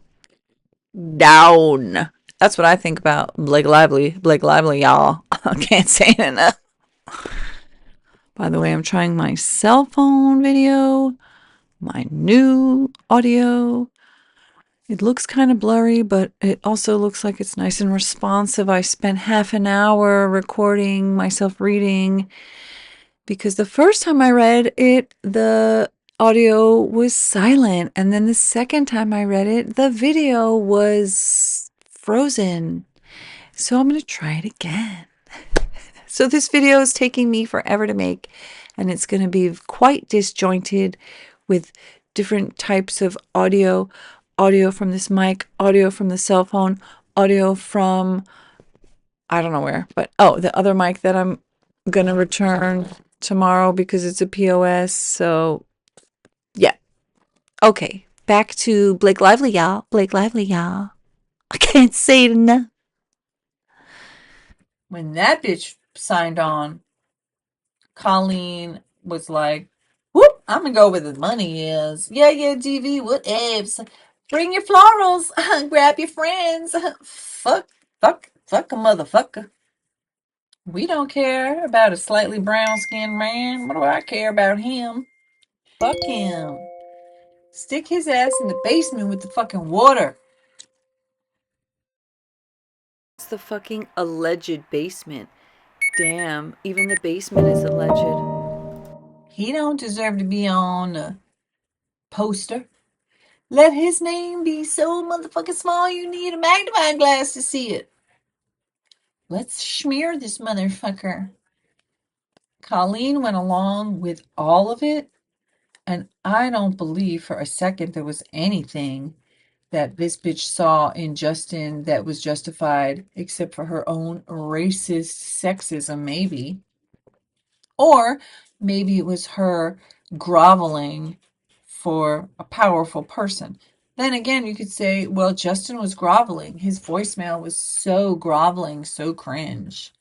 down. That's what I think about Blake Lively. Blake Lively, y'all. I can't say it enough. By the way, I'm trying my cell phone video, my new audio. It looks kind of blurry, but it also looks like it's nice and responsive. I spent half an hour recording myself reading because the first time I read it, the audio was silent. And then the second time I read it, the video was frozen. So I'm going to try it again. So this video is taking me forever to make, and it's going to be quite disjointed with different types of audio from this mic, audio from the cell phone, audio from I don't know where, but the other mic that I'm going to return tomorrow because it's a POS. So yeah. Okay. Back to Blake Lively, y'all. Blake Lively, y'all. I can't say it enough. When that bitch signed on, Colleen was like, whoop, I'm gonna go where the money is. Yeah, DV, what ifs? Bring your florals, grab your friends. Fuck a motherfucker. We don't care about a slightly brown skinned man. What do I care about him? Fuck him. Stick his ass in the basement with the fucking water. It's the fucking alleged basement. Damn, even the basement is alleged. He don't deserve to be on a poster. Let his name be so motherfucking small you need a magnifying glass to see it. Let's smear this motherfucker. Colleen went along with all of it, and I don't believe for a second there was anything that this bitch saw in Justin that was justified except for her own racist sexism, maybe. Or maybe it was her groveling for a powerful person. Then again, you could say, well, Justin was groveling. His voicemail was so groveling, so cringe.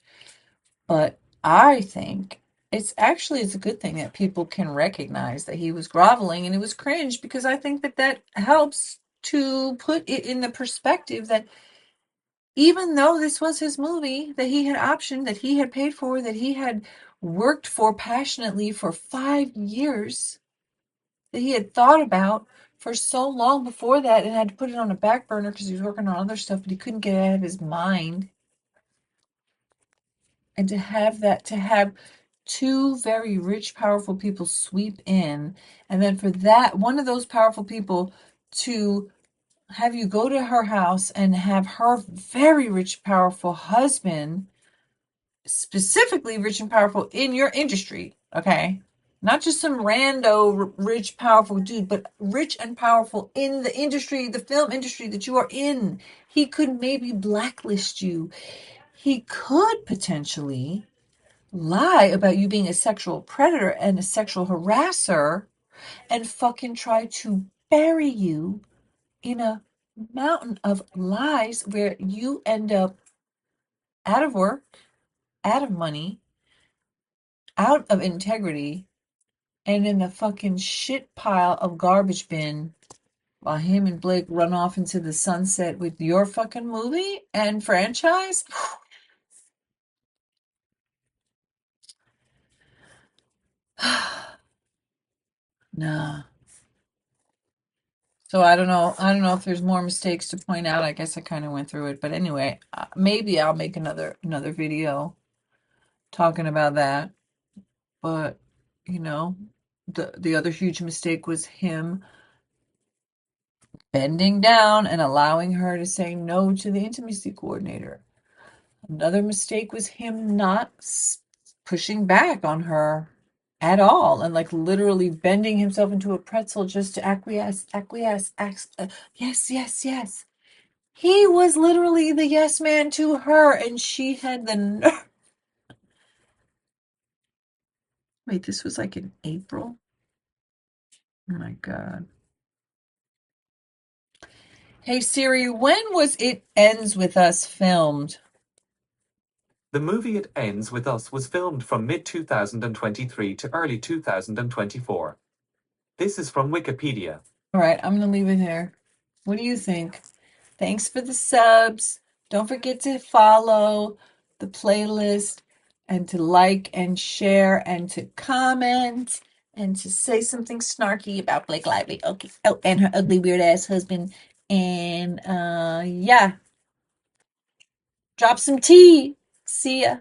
But I think it's a good thing that people can recognize that he was groveling and it was cringe, because I think that helps to put it in the perspective that even though this was his movie that he had optioned, that he had paid for, that he had worked for passionately for 5 years, that he had thought about for so long before that and had to put it on a back burner because he was working on other stuff, but he couldn't get it out of his mind. And to have two very rich, powerful people sweep in, and then for that one of those powerful people to have you go to her house and have her very rich, powerful husband, specifically rich and powerful in your industry, okay? Not just some rando rich, powerful dude, but rich and powerful in the industry, the film industry that you are in. He could maybe blacklist you. He could potentially lie about you being a sexual predator and a sexual harasser and fucking try to bury you in a mountain of lies where you end up out of work, out of money, out of integrity, and in the fucking shit pile of garbage bin while him and Blake run off into the sunset with your fucking movie and franchise. Nah. So I don't know. I don't know if there's more mistakes to point out. I guess I kind of went through it, but anyway, maybe I'll make another video talking about that. But the other huge mistake was him bending down and allowing her to say no to the intimacy coordinator. Another mistake was him not pushing back on her at all and like literally bending himself into a pretzel just to acquiesce. Yes. He was literally the yes man to her, and she had the nerve. Wait, this was like in April? Oh my God. Hey Siri, when was It Ends With Us filmed? The movie It Ends With Us was filmed from mid-2023 to early 2024. This is from Wikipedia. All right, I'm going to leave it here. What do you think? Thanks for the subs. Don't forget to follow the playlist and to like and share and to comment and to say something snarky about Blake Lively. Okay. Oh, and her ugly weird ass husband. And yeah, drop some tea. See ya.